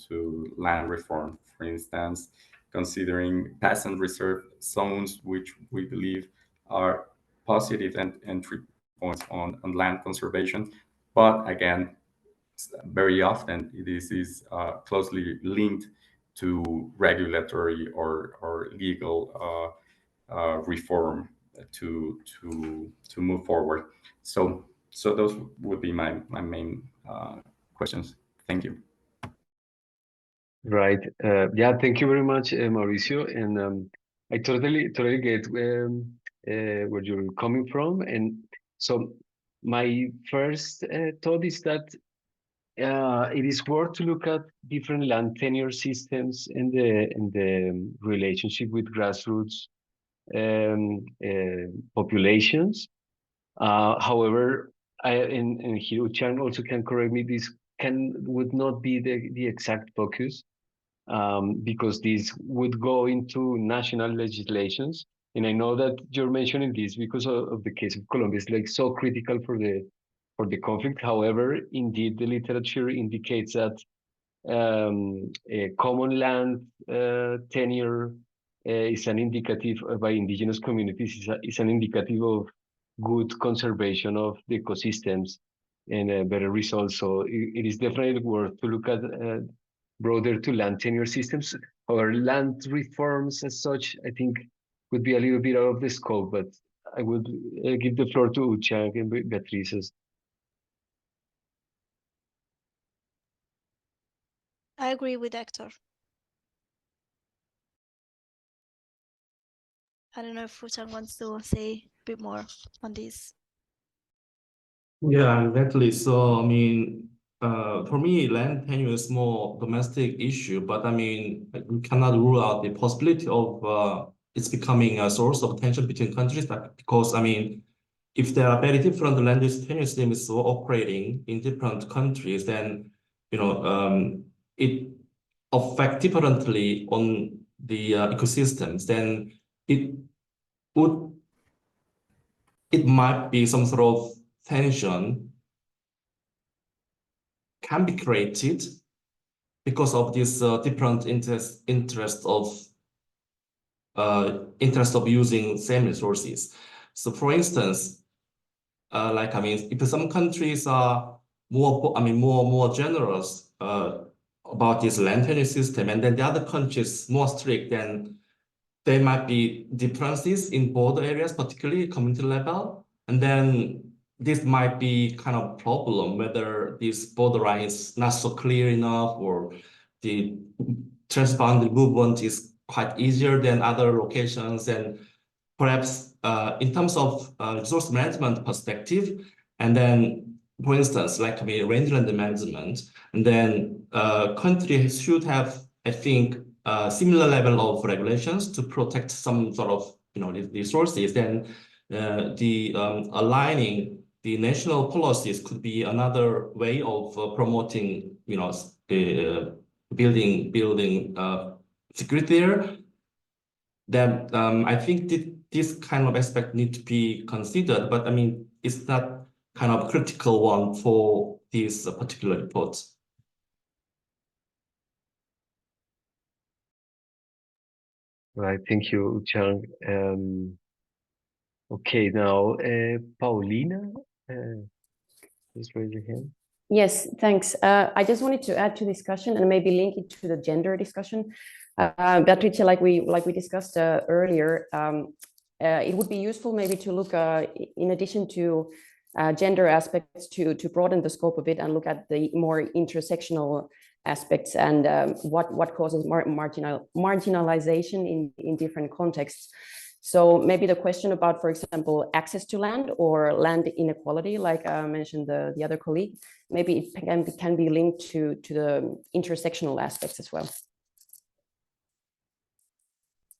to land reform. For instance, considering peasant reserve zones, which we believe are positive entry points on land conservation. But again, very often this is closely linked to regulatory or legal reform to move forward. So those would be my main questions. Thank you. Right. Yeah, thank you very much, Mauricio. And I totally get where you're coming from. And so my first thought is that it is worth to look at different land tenure systems and the relationship with grassroots populations. However, and here Chan also can correct me, this would not be the exact focus, because this would go into national legislations. And I know that you're mentioning this because of the case of Colombia. It's like so critical for the conflict. However, indeed, the literature indicates that a common land tenure is an indicative by indigenous communities, is an indicative of good conservation of the ecosystems and better results. So it is definitely worth to look at broader to land tenure systems. Or land reforms as such, I think, would be a little bit out of the scope, but I would give the floor to Uchang and Beatriz. I agree with Hector. I don't know if Fuchang wants to say a bit more on this. Yeah, exactly. So, I mean, for me, land tenure is more domestic issue, but I mean, we cannot rule out the possibility of it's becoming a source of tension between countries. Because, I mean, if there are very different land use tenure systems operating in different countries, then, you know, it affects differently on the ecosystems. Then it might be some sort of tension can be created because of this different interest of using same resources. So, for instance, like I mean, if some countries are more generous about this land tenure system, and then the other countries more strict, then there might be differences in border areas, particularly community level, and then this might be kind of problem whether this border line is not so clear enough, or the transboundary movement is quite easier than other locations, and perhaps in terms of resource management perspective, and then, for instance, like I mean, rangeland management, and then countries should have, I think, similar level of regulations to protect some sort of resources. Then the aligning the national policies could be another way of promoting building security there. Then I think this kind of aspect need to be considered, but I mean it's not kind of critical one for this particular report. Right, thank you, Chang. Okay, now Paulina, please raise your hand. Yes, thanks. I just wanted to add to discussion and maybe link it to the gender discussion. Beatrice, like we discussed earlier, it would be useful maybe to look, in addition to gender aspects, to broaden the scope of it and look at the more intersectional aspects and what causes marginalization in different contexts. So maybe the question about, for example, access to land or land inequality, like mentioned the other colleague, maybe it can be linked to the intersectional aspects as well.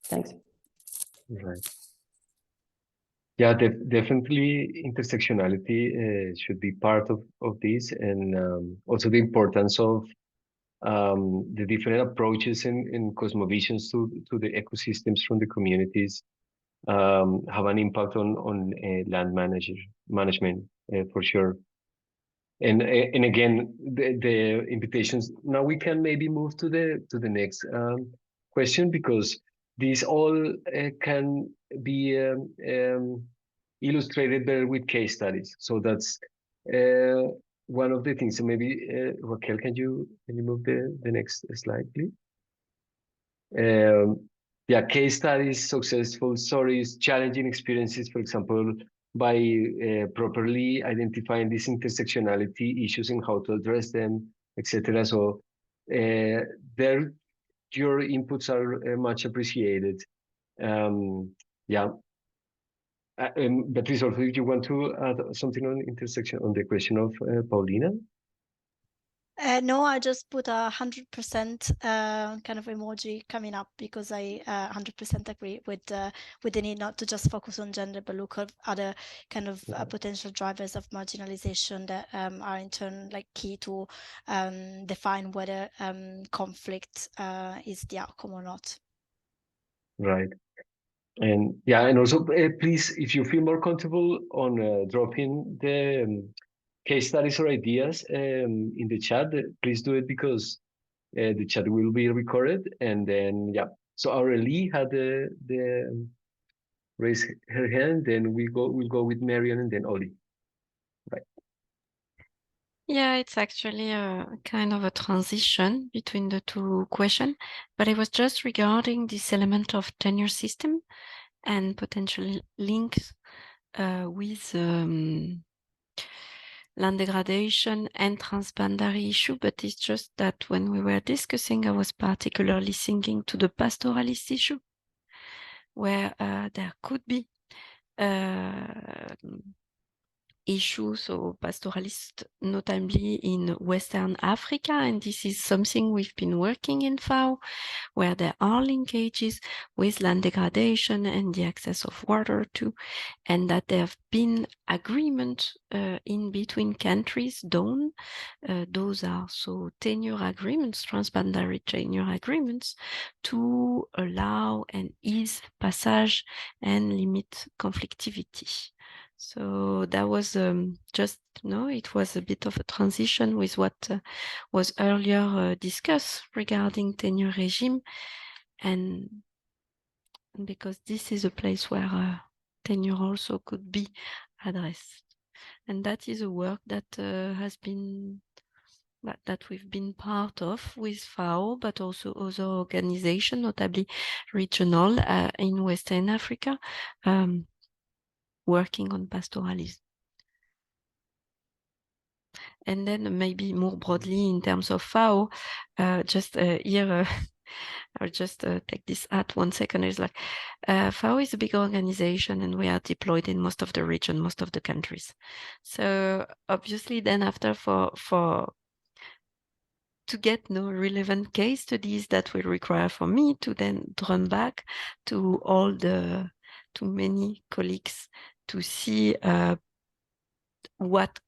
Thanks. Right. Yeah, definitely intersectionality should be part of this, and also the importance of the different approaches and cosmovisions to the ecosystems from the communities have an impact on land management for sure. And again, the invitations. Now we can maybe move to the next question, because these all can be illustrated better with case studies. So that's one of the things. So maybe Raquel, can you move the next slide, please? Yeah, case studies, successful stories, challenging experiences, for example, by properly identifying these intersectionality issues and how to address them, etc. So your inputs are much appreciated. Yeah. Beatriz, also, if you want to add something on intersection, on the question of Paulina? No, I just put 100% kind of emoji coming up, because I 100% agree with the need not to just focus on gender, but look at other kind of potential drivers of marginalization that are in turn like key to define whether conflict is the outcome or not. Right. And yeah, and also please, if you feel more comfortable on dropping the case studies or ideas in the chat, please do it, because the chat will be recorded. And then, yeah, so Aurelie had the raise her hand, then we'll go with Marion and then Oli. Right. Yeah, it's actually a kind of a transition between the two questions, but it was just regarding this element of tenure system and potential links with land degradation and transboundary issue. But it's just that when we were discussing, I was particularly thinking to the pastoralist issue, where there could be issues or pastoralists, notably in Western Africa. And this is something we've been working in FAO, where there are linkages with land degradation and the access of water too, and that there have been agreements in between countries done. Those are so tenure agreements, transboundary tenure agreements, to allow and ease passage and limit conflictivity. So that was just, it was a bit of a transition with what was earlier discussed regarding tenure regime, and because this is a place where tenure also could be addressed. And that is a work that has been, that we've been part of with FAO, but also other organizations, notably regional in Western Africa, working on pastoralism. And then maybe more broadly in terms of FAO, just here, I'll just take this at 1 second. It's like FAO is a big organization, and we are deployed in most of the region, most of the countries. So obviously then after to get no relevant case studies, that will require for me to then drum back to many colleagues to see what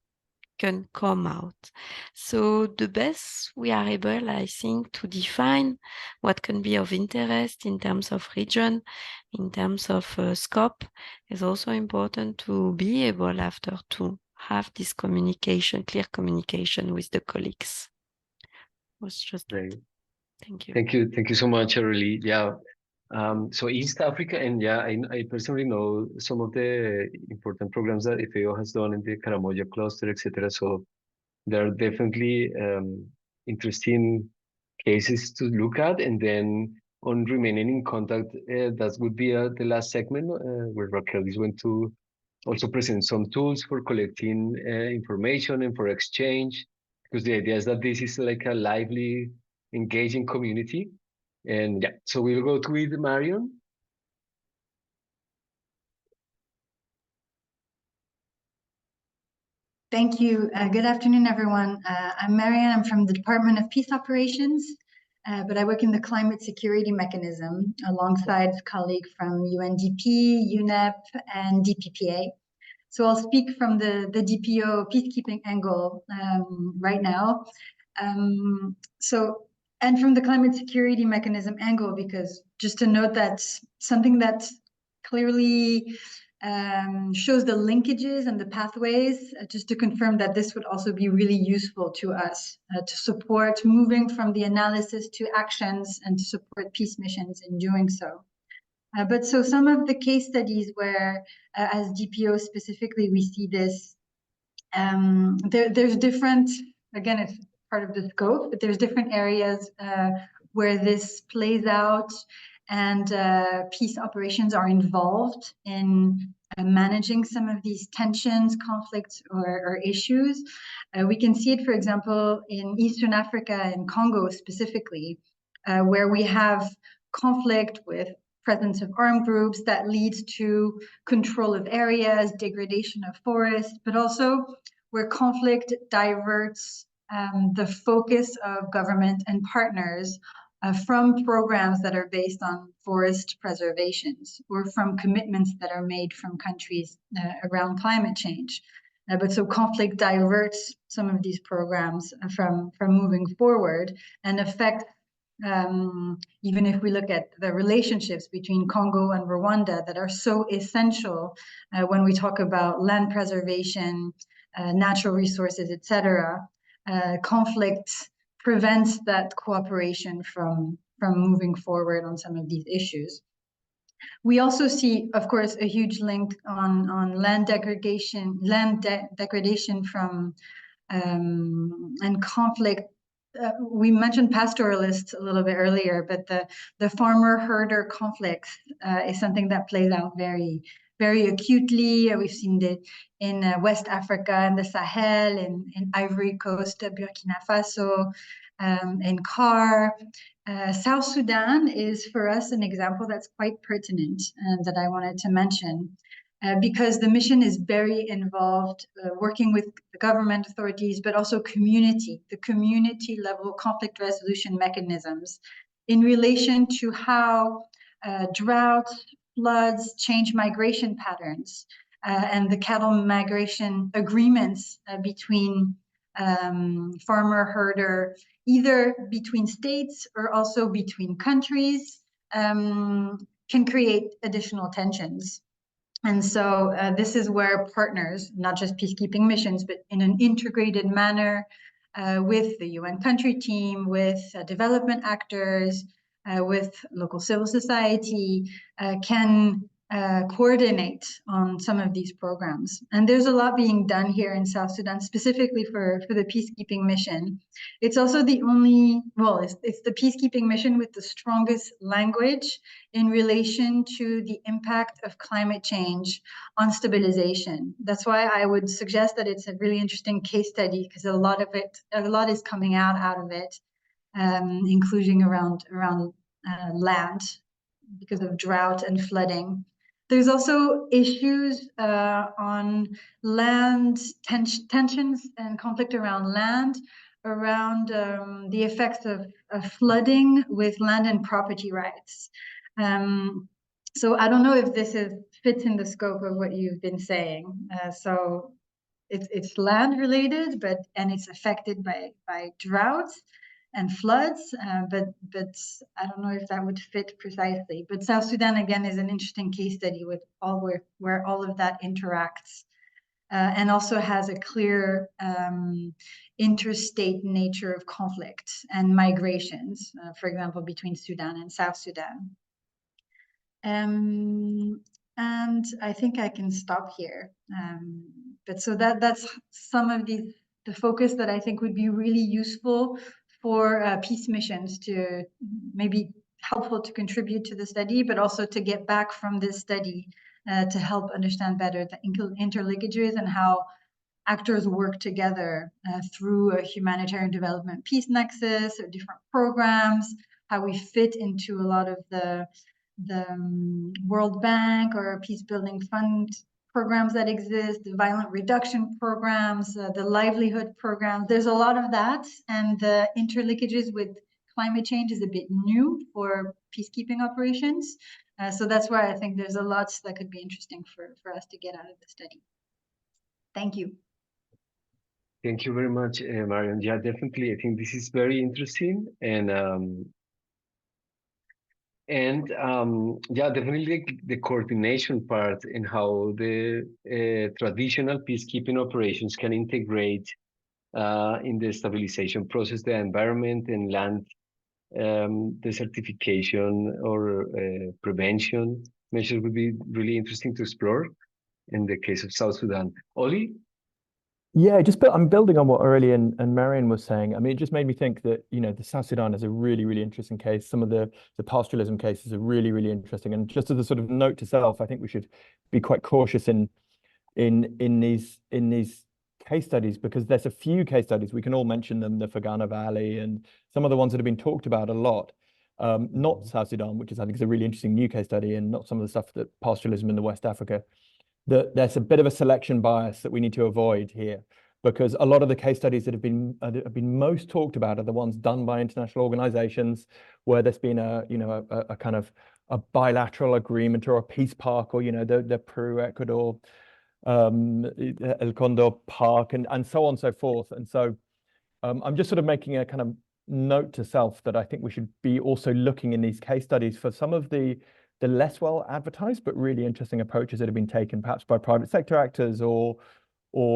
can come out. So the best we are able, I think, to define what can be of interest in terms of region, in terms of scope, is also important to be able after to have this communication, clear communication with the colleagues. Was just Right. Thank you. Thank you so much, Aurelie. Yeah. So East Africa, and yeah, I personally know some of the important programs that FAO has done in the Karamoja cluster, etc. So there are definitely interesting cases to look at. And then on remaining in contact, that would be the last segment where Raquel is going to also present some tools for collecting information and for exchange, because the idea is that this is like a lively, engaging community. And yeah, so we'll go to with Marion. Thank you. Good afternoon, everyone. I'm Marianne. I'm from the Department of Peace Operations, but I work in the Climate Security Mechanism alongside a colleague from UNDP, UNEP, and DPPA. So I'll speak from the DPO peacekeeping angle right now. And from the Climate Security Mechanism angle, because just to note that something that clearly shows the linkages and the pathways, just to confirm that this would also be really useful to us to support moving from the analysis to actions and to support peace missions in doing so. But so some of the case studies where, as DPO specifically, we see this, there's different, again, it's part of the scope, but there's different areas where this plays out, and peace operations are involved in managing some of these tensions, conflicts, or issues. We can see it, for example, in Eastern Africa and Congo specifically, where we have conflict with presence of armed groups that leads to control of areas, degradation of forests, but also where conflict diverts the focus of government and partners from programs that are based on forest preservations, or from commitments that are made from countries around climate change. But so conflict diverts some of these programs from moving forward, and affect, even if we look at the relationships between Congo and Rwanda that are so essential when we talk about land preservation, natural resources, etc. Conflict prevents that cooperation from moving forward on some of these issues. We also see, of course, a huge link on land degradation, from and conflict. We mentioned pastoralists a little bit earlier, but the farmer-herder conflict is something that plays out very, very acutely. We've seen it in West Africa, in the Sahel, in Ivory Coast, Burkina Faso, in CAR. South Sudan is, for us, an example that's quite pertinent and that I wanted to mention. Because the mission is very involved, working with the government authorities, but also the community level conflict resolution mechanisms in relation to how droughts, floods change migration patterns, and the cattle migration agreements between farmer-herder, either between states or also between countries, can create additional tensions. And so this is where partners, not just peacekeeping missions, but in an integrated manner with the UN country team, with development actors, with local civil society, can coordinate on some of these programs. And there's a lot being done here in South Sudan, specifically for the peacekeeping mission. It's also the only, well, it's the peacekeeping mission with the strongest language in relation to the impact of climate change on stabilization. That's why I would suggest that it's a really interesting case study, because a lot is coming out of it, including around land, because of drought and flooding. There's also issues on land tensions and conflict around land, around the effects of flooding with land and property rights. So I don't know if this fits in the scope of what you've been saying. So it's land related, and it's affected by droughts and floods, but I don't know if that would fit precisely. But South Sudan, again, is an interesting case study with where all of that interacts, and also has a clear interstate nature of conflict and migrations, for example, between Sudan and South Sudan. And I think I can stop here. But so that's some of the focus that I think would be really useful for peace missions, to maybe helpful to contribute to the study, but also to get back from this study to help understand better the interlinkages and how actors work together through a humanitarian development peace nexus or different programs, how we fit into a lot of the World Bank or Peace Building Fund programs that exist, the violent reduction programs, the livelihood programs. There's a lot of that, and the interlinkages with climate change is a bit new for peacekeeping operations. So that's why I think there's a lot that could be interesting for us to get out of the study. Thank you. Thank you very much, Marion. Yeah, definitely. I think this is very interesting, and And yeah, definitely the coordination part and how the traditional peacekeeping operations can integrate in the stabilization process, the environment and land desertification or prevention measures would be really interesting to explore in the case of South Sudan. Oli? Yeah, I'm building on what Aurélien and Marion was saying. I mean, it just made me think that, you know, the South Sudan is a really, really interesting case. Some of the pastoralism cases are really, really interesting. And just as a sort of note to self, I think we should be quite cautious in these case studies, because there's a few case studies, we can all mention them, the Fergana Valley and some of the ones that have been talked about a lot. Not South Sudan, which I think is a really interesting new case study, and not some of the stuff that pastoralism in the West Africa. There's a bit of a selection bias that we need to avoid here, because a lot of the case studies that have been most talked about are the ones done by international organizations, where there's been a kind of a bilateral agreement or a peace park, or, you know, the Peru, Ecuador, El Condor Park, and so on and so forth. And so I'm just sort of making a kind of note to self that I think we should be also looking in these case studies for some of the less well advertised but really interesting approaches that have been taken, perhaps by private sector actors or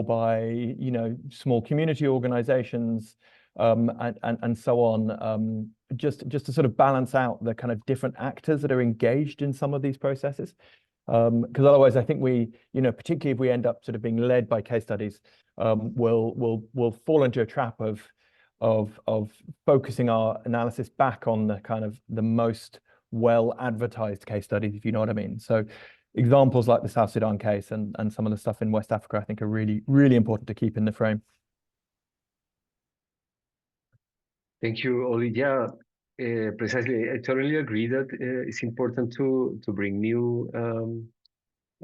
by, you know, small community organizations, and so on, just to sort of balance out the kind of different actors that are engaged in some of these processes. Because otherwise, I think we, you know, particularly if we end up sort of being led by case studies, we'll fall into a trap of focusing our analysis back on the kind of the most well advertised case studies, if you know what I mean. So examples like the South Sudan case and some of the stuff in West Africa, I think, are really, really important to keep in the frame. Thank you, Oli. Yeah, precisely. I totally agree that it's important to bring new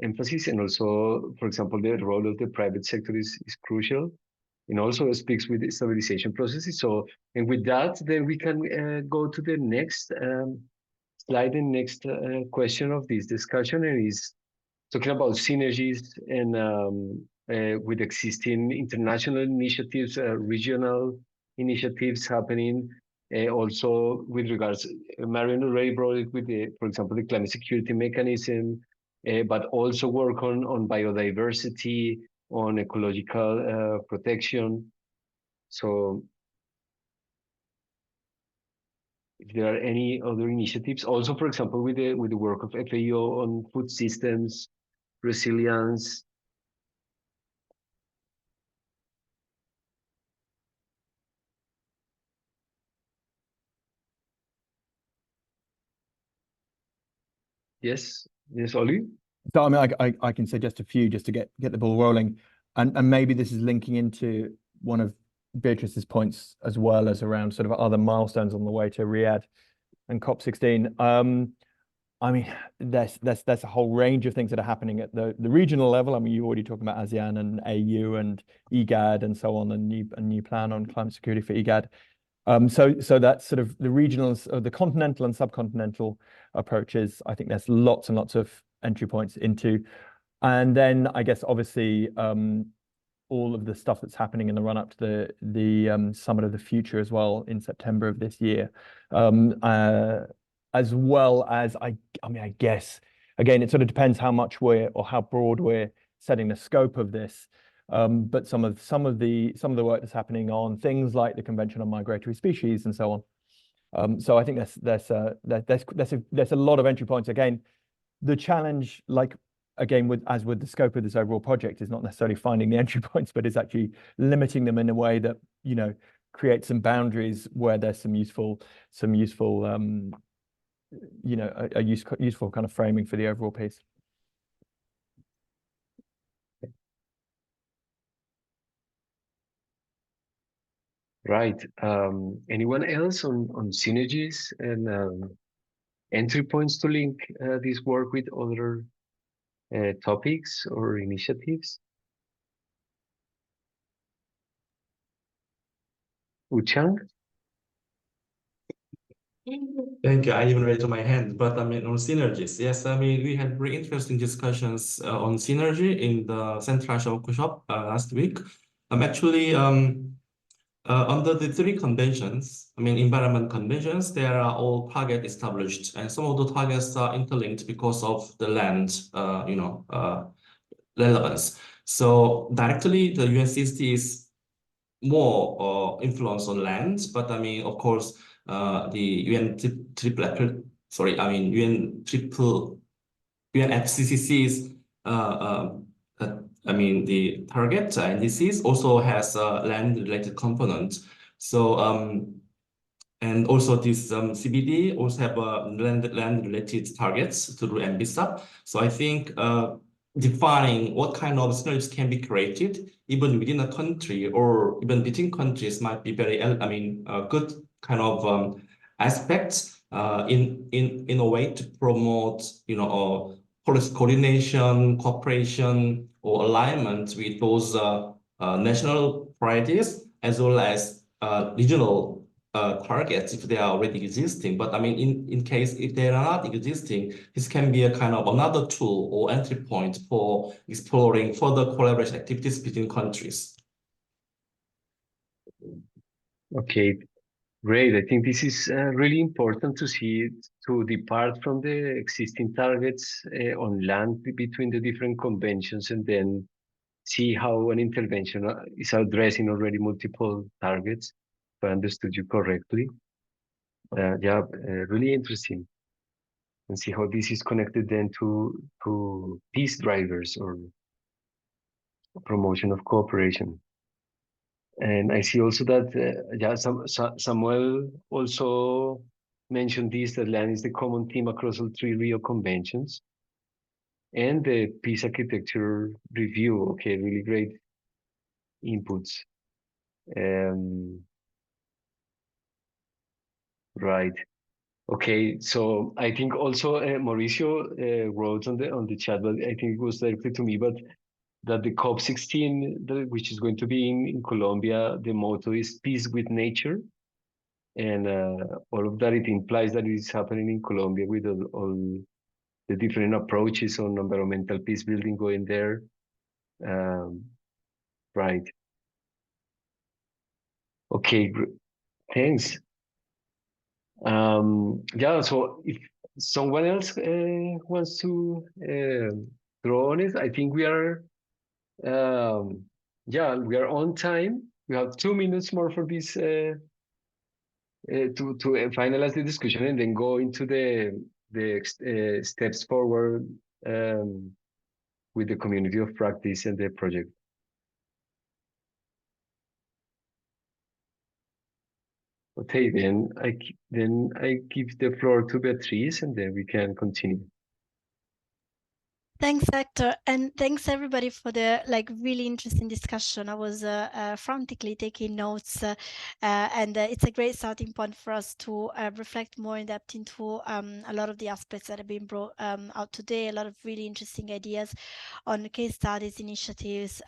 emphasis, and also, for example, the role of the private sector is crucial, and also speaks with the stabilization processes. So, and with that, then we can go to the next slide and next question of this discussion, and is talking about synergies and with existing international initiatives, regional initiatives happening. Also with regards, Marion already brought it with the, for example, the climate security mechanism, but also work on biodiversity, on ecological protection. So if there are any other initiatives, also, for example, with the work of FAO on food systems, resilience. Yes, Oli? So I mean, I can suggest a few just to get the ball rolling, and maybe this is linking into one of Beatrice's points, as well as around sort of other milestones on the way to Riyadh and COP16. I mean, there's a whole range of things that are happening at the regional level. I mean, you're already talking about ASEAN and AU and IGAD and so on, and a new plan on climate security for IGAD. So that's sort of the regional, the continental and subcontinental approaches. I think there's lots and lots of entry points into, and then I guess obviously all of the stuff that's happening in the run up to the Summit of the Future as well in September of this year, as well as I mean, I guess again it sort of depends how much or how broad we're setting the scope of this. But some of the work that's happening on things like the Convention on Migratory Species and so on. So I think there's a lot of entry points. Again, the challenge, like again as with the scope of this overall project, is not necessarily finding the entry points, but is actually limiting them in a way that, you know, creates some boundaries where there's some useful you know, a useful kind of framing for the overall piece. Right. Anyone else on synergies and entry points to link this work with other topics or initiatives? Uchang? Thank you. I even raised my hand, but I mean on synergies. Yes, I mean we had very interesting discussions on synergy in the Central Asia workshop last week. Actually, Under the three conventions, I mean, environment conventions, there are all targets established, and some of the targets are interlinked because of the land, relevance. So directly, the UNCCD is more influence on land, but I mean, of course, the UNFCCC's I mean, the target indices also has a land-related component. So, and also this CBD also have land-related targets through MBSUP. So I think defining what kind of synergies can be created, even within a country or even between countries, might be very, I mean, a good kind of aspects in a way to promote, policy coordination, cooperation, or alignment with those national priorities as well as regional targets if they are already existing. But I mean, in case if they are not existing, this can be a kind of another tool or entry point for exploring further collaboration activities between countries. Okay, great. I think this is really important to see it, to depart from the existing targets on land between the different conventions and then see how an intervention is addressing already multiple targets, if I understood you correctly. Yeah, really interesting. And see how this is connected then to peace drivers or promotion of cooperation. And I see also that Samuel also mentioned this, that land is the common theme across all three Rio conventions and the peace architecture review. Okay, really great inputs. Right. Okay, so I think also Mauricio wrote on the chat, but I think it was directly to me, but that the COP16, which is going to be in Colombia, the motto is peace with nature. And all of that, it implies that it is happening in Colombia with all the different approaches on environmental peace building going there. Right. Okay, thanks. Yeah, so if someone else wants to draw on it, I think we are, we are on time. We have 2 minutes more for this to finalize the discussion and then go into the steps forward with the community of practice and the project. Okay, then I give the floor to Beatriz and then we can continue. Thanks, Hector, and thanks everybody for the really interesting discussion. I was frantically taking notes, and it's a great starting point for us to reflect more in depth into a lot of the aspects that have been brought out today. A lot of really interesting ideas on case studies, initiatives,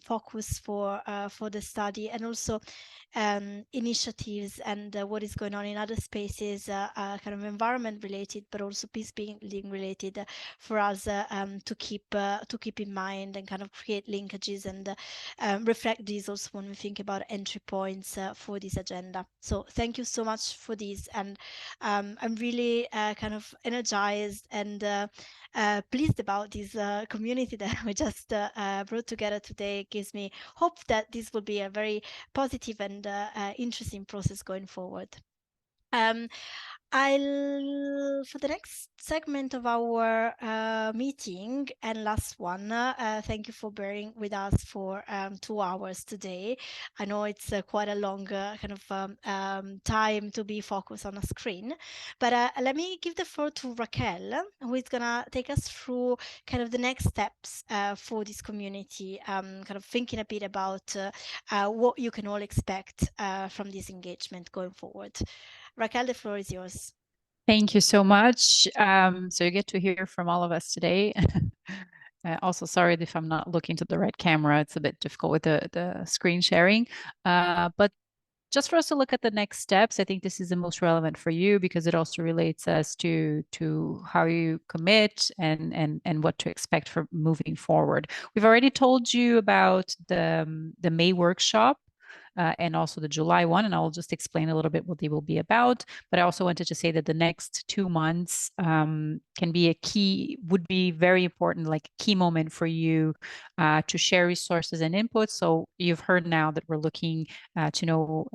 focus for the study, and also initiatives and what is going on in other spaces, kind of environment related, but also peace building related for us to keep in mind and kind of create linkages and reflect these also when we think about entry points for this agenda. So thank you so much for this, and I'm really kind of energized and pleased about this community that we just brought together today. It gives me hope that this will be a very positive and interesting process going forward. For the next segment of our meeting and last one, thank you for bearing with us for 2 hours today. I know it's quite a long kind of time to be focused on a screen, but let me give the floor to Raquel, who is gonna take us through kind of the next steps for this community, kind of thinking a bit about what you can all expect from this engagement going forward. Raquel, the floor is yours. Thank you so much. So you get to hear from all of us today. Also, sorry if I'm not looking to the right camera. It's a bit difficult with the screen sharing. But just for us to look at the next steps, I think this is the most relevant for you because it also relates us to how you commit and what to expect for moving forward. We've already told you about the May workshop. and also the July one, and I'll just explain a little bit what they will be about. But I also wanted to say that the next 2 months would be very important, like a key moment for you to share resources and inputs. So you've heard now that we're looking to know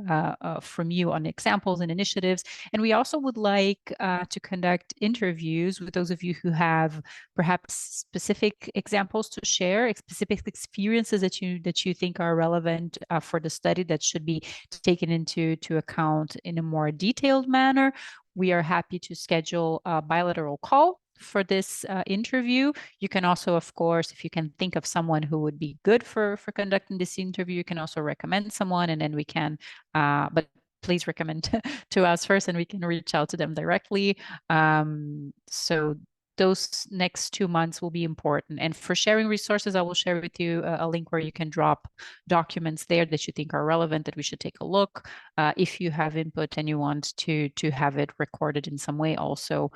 from you on examples and initiatives. And we also would like to conduct interviews with those of you who have perhaps specific examples to share, specific experiences that you think are relevant for the study that should be taken into account in a more detailed manner. We are happy to schedule a bilateral call for this interview. You can also, of course, if you can think of someone who would be good for conducting this interview, you can also recommend someone, and then we can, but please recommend to us first and we can reach out to them directly. So those next 2 months will be important. And for sharing resources, I will share with you a link where you can drop documents there that you think are relevant, that we should take a look. If you have input and you want to have it recorded in some way also,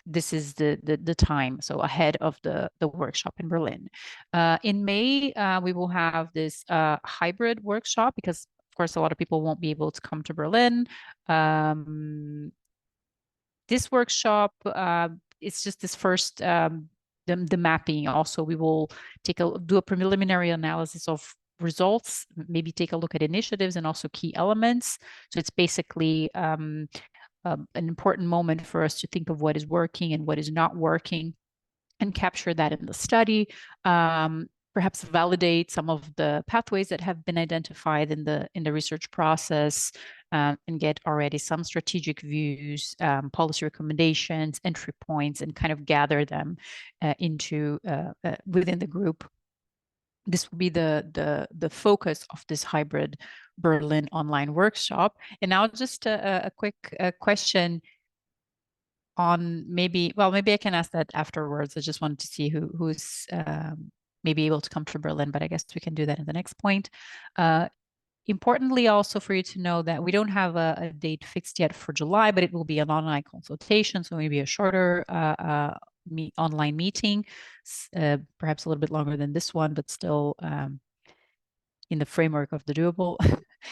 this is the time, so ahead of the workshop in Berlin. In May, we will have this hybrid workshop because, of course, a lot of people won't be able to come to Berlin. This workshop, it's just this first, the mapping. Also, we will do a preliminary analysis of results, maybe take a look at initiatives and also key elements. So it's basically an important moment for us to think of what is working and what is not working and capture that in the study. Perhaps validate some of the pathways that have been identified in the research process, and get already some strategic views, policy recommendations, entry points, and kind of gather them into within the group. This will be the focus of this hybrid Berlin online workshop. And now just a quick question on maybe I can ask that afterwards. I just wanted to see who's maybe able to come to Berlin, but I guess we can do that in the next point. Importantly, also for you to know that we don't have a date fixed yet for July, but it will be an online consultation, so maybe a shorter online meeting, perhaps a little bit longer than this one, but still in the framework of the doable.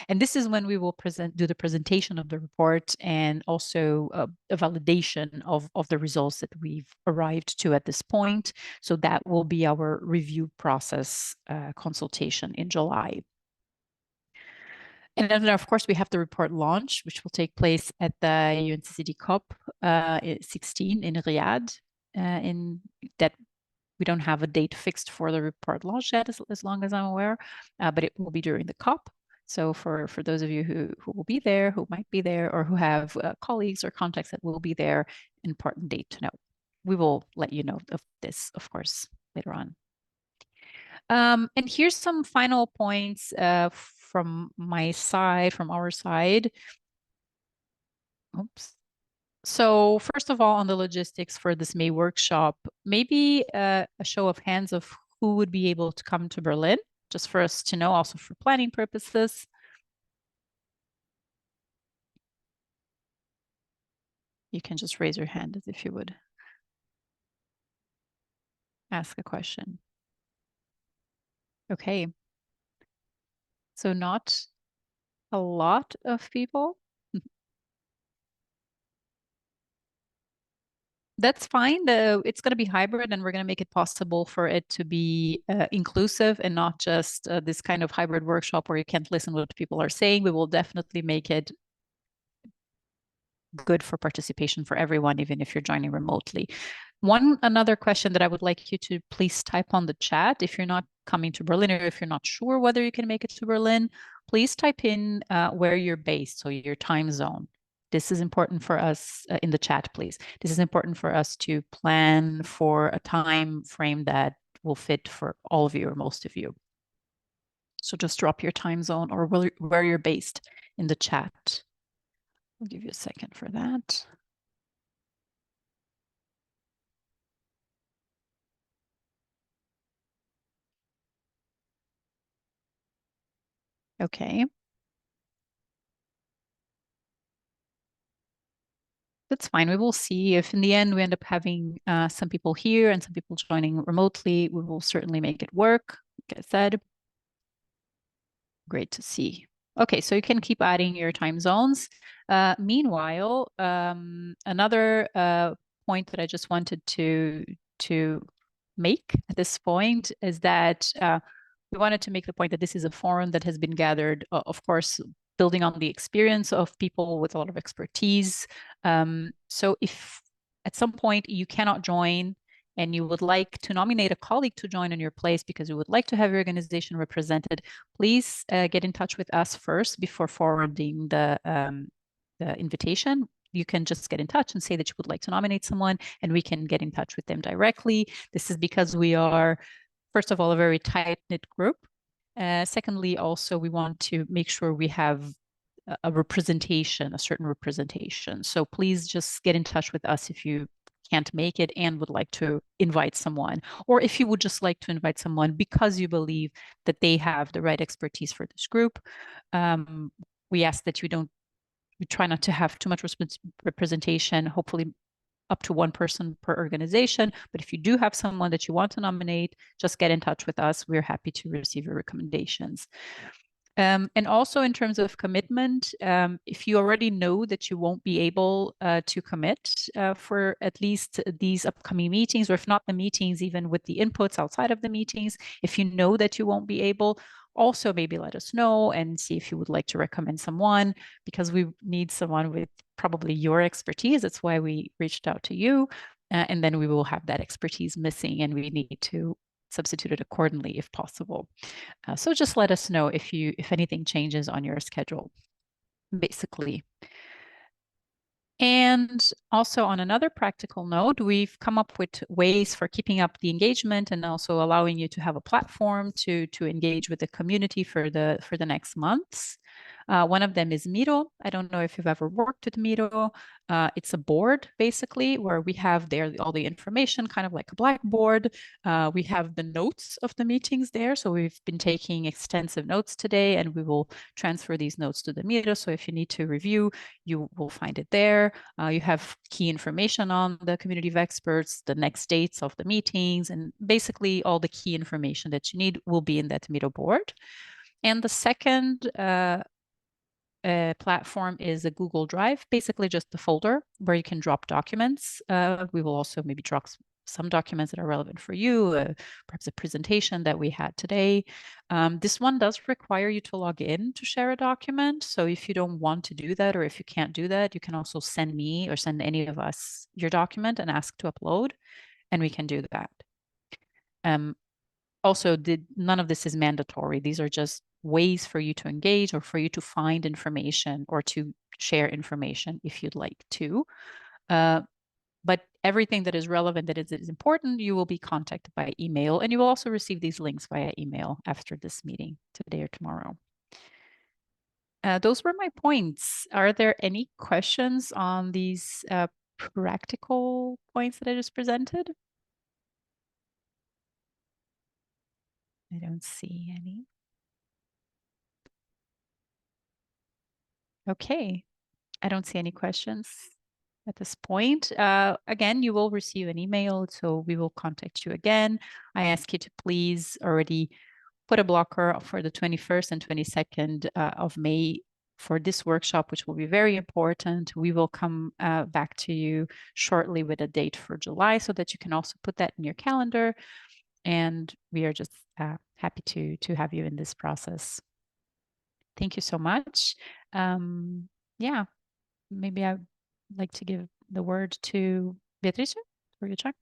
And this is when we will do the presentation of the report and also a validation of the results that we've arrived to at this point. So that will be our review process consultation in July. And then, of course, we have the report launch, which will take place at the UNCCD COP 16 in Riyadh. In that, we don't have a date fixed for the report launch yet, as long as I'm aware, but it will be during the COP. So for those of you who will be there, who might be there, or who have colleagues or contacts that will be there, important date to know. We will let you know of this, of course, later on. And here's some final points from my side, from our side. Oops. So first of all, on the logistics for this May workshop, maybe a show of hands of who would be able to come to Berlin, just for us to know, also for planning purposes. You can just raise your hand as if you would ask a question. Okay. So not a lot of people. That's fine. It's going to be hybrid, and we're going to make it possible for it to be inclusive and not just this kind of hybrid workshop where you can't listen to what people are saying. We will definitely make it good for participation for everyone, even if you're joining remotely. Another question that I would like you to please type on the chat, if you're not coming to Berlin or if you're not sure whether you can make it to Berlin, please type in where you're based, so your time zone. This is important for us in the chat, please. This is important for us to plan for a time frame that will fit for all of you or most of you. So just drop your time zone or where you're based in the chat. I'll give you a second for that. Okay. That's fine. We will see if in the end we end up having some people here and some people joining remotely. We will certainly make it work, like I said. Great to see. Okay, so you can keep adding your time zones. Meanwhile, another point that I just wanted to make at this point is that we wanted to make the point that this is a forum that has been gathered, of course, building on the experience of people with a lot of expertise. So if at some point you cannot join and you would like to nominate a colleague to join in your place because you would like to have your organization represented, please get in touch with us first before forwarding the invitation. You can just get in touch and say that you would like to nominate someone, and we can get in touch with them directly. This is because we are, first of all, a very tight-knit group. Secondly, also, we want to make sure we have a representation, a certain representation. So please just get in touch with us if you can't make it and would like to invite someone, or if you would just like to invite someone because you believe that they have the right expertise for this group. We ask that we try not to have too much representation, hopefully up to one person per organization. But if you do have someone that you want to nominate, just get in touch with us. We're happy to receive your recommendations. And also in terms of commitment, if you already know that you won't be able to commit for at least these upcoming meetings, or if not the meetings, even with the inputs outside of the meetings, if you know that you won't be able, also maybe let us know and see if you would like to recommend someone, because we need someone with probably your expertise. That's why we reached out to you. And then we will have that expertise missing and we need to substitute it accordingly if possible. So just let us know if anything changes on your schedule, basically. And also on another practical note, we've come up with ways for keeping up the engagement and also allowing you to have a platform to engage with the community for the next months. One of them is Miro. I don't know if you've ever worked with Miro. It's a board, basically, where we have there all the information, kind of like a blackboard. We have the notes of the meetings there. So we've been taking extensive notes today, and we will transfer these notes to the Miro. So if you need to review, you will find it there. You have key information on the community of experts, the next dates of the meetings, and basically all the key information that you need will be in that Miro board. And the second platform is a Google Drive, basically just a folder where you can drop documents. We will also maybe drop some documents that are relevant for you, perhaps a presentation that we had today. This one does require you to log in to share a document. So if you don't want to do that, or if you can't do that, you can also send me or send any of us your document and ask to upload, and we can do that. Also, none of this is mandatory. These are just ways for you to engage or for you to find information or to share information if you'd like to. But everything that is relevant, that is important, you will be contacted by email, and you will also receive these links via email after this meeting today or tomorrow. Those were my points. Are there any questions on these practical points that I just presented? I don't see any. Okay, I don't see any questions at this point. Again, you will receive an email, so we will contact you again. I ask you to please already put a blocker for the 21st and 22nd of May for this workshop, which will be very important. We will come back to you shortly with a date for July so that you can also put that in your calendar. And we are just happy to have you in this process. Thank you so much. Yeah, maybe I'd like to give the word to Beatrice for your talk.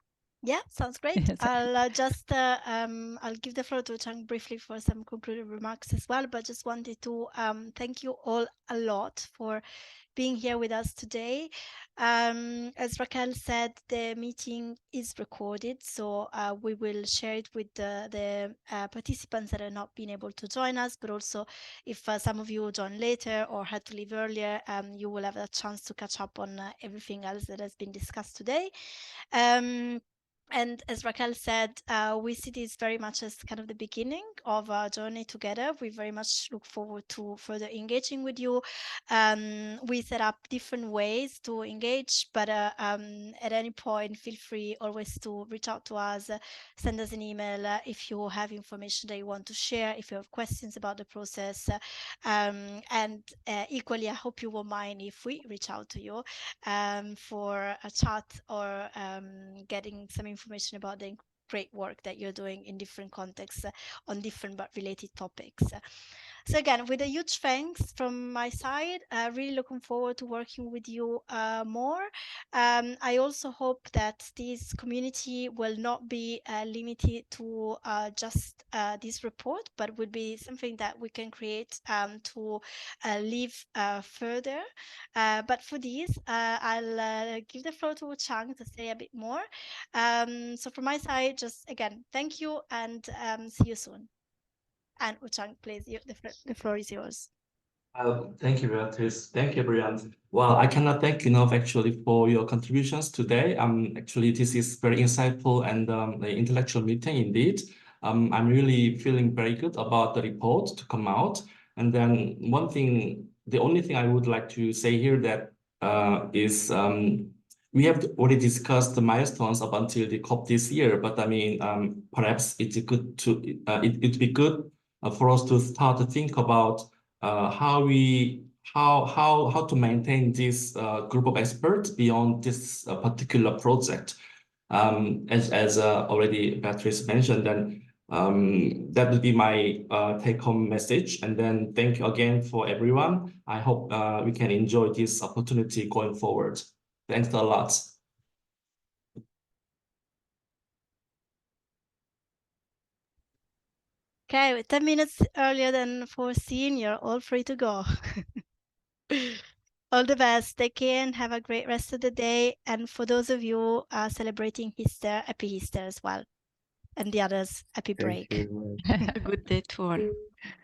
Yeah, sounds great. I'll just I'll give the floor to Chang briefly for some concluding remarks as well, but just wanted to thank you all a lot for being here with us today. As Raquel said, the meeting is recorded, so we will share it with the participants that have not been able to join us, but also if some of you joined later or had to leave earlier, you will have a chance to catch up on everything else that has been discussed today. And as Raquel said, we see this very much as kind of the beginning of our journey together. We very much look forward to further engaging with you. We set up different ways to engage, but at any point, feel free always to reach out to us, send us an email if you have information that you want to share, if you have questions about the process. And equally, I hope you won't mind if we reach out to you for a chat or getting some information about the great work that you're doing in different contexts on different but related topics. So again, with a huge thanks from my side, really looking forward to working with you more. I also hope that this community will not be limited to just this report, but will be something that we can create to live further. But for this, I'll give the floor to Chang to say a bit more. So from my side, just again, thank you and see you soon. And Uchang, please, the floor is yours. Thank you, Beatrice. Thank you, everyone. Well, I cannot thank you enough actually for your contributions today. Actually, this is very insightful and intellectual meeting indeed. I'm really feeling very good about the report to come out. And then the only thing I would like to say here that is we have already discussed the milestones up until the COP this year, but I mean, perhaps it's good to it'd be good for us to start to think about how to maintain this group of experts beyond this particular project. As already Beatrice mentioned, then that would be my take-home message. And then thank you again for everyone. I hope we can enjoy this opportunity going forward. Thanks a lot. Okay, with 10 minutes earlier than foreseen, you're all free to go. All the best. Take care and have a great rest of the day. And for those of you celebrating Easter, happy Easter as well. And the others, happy break. A good day to all.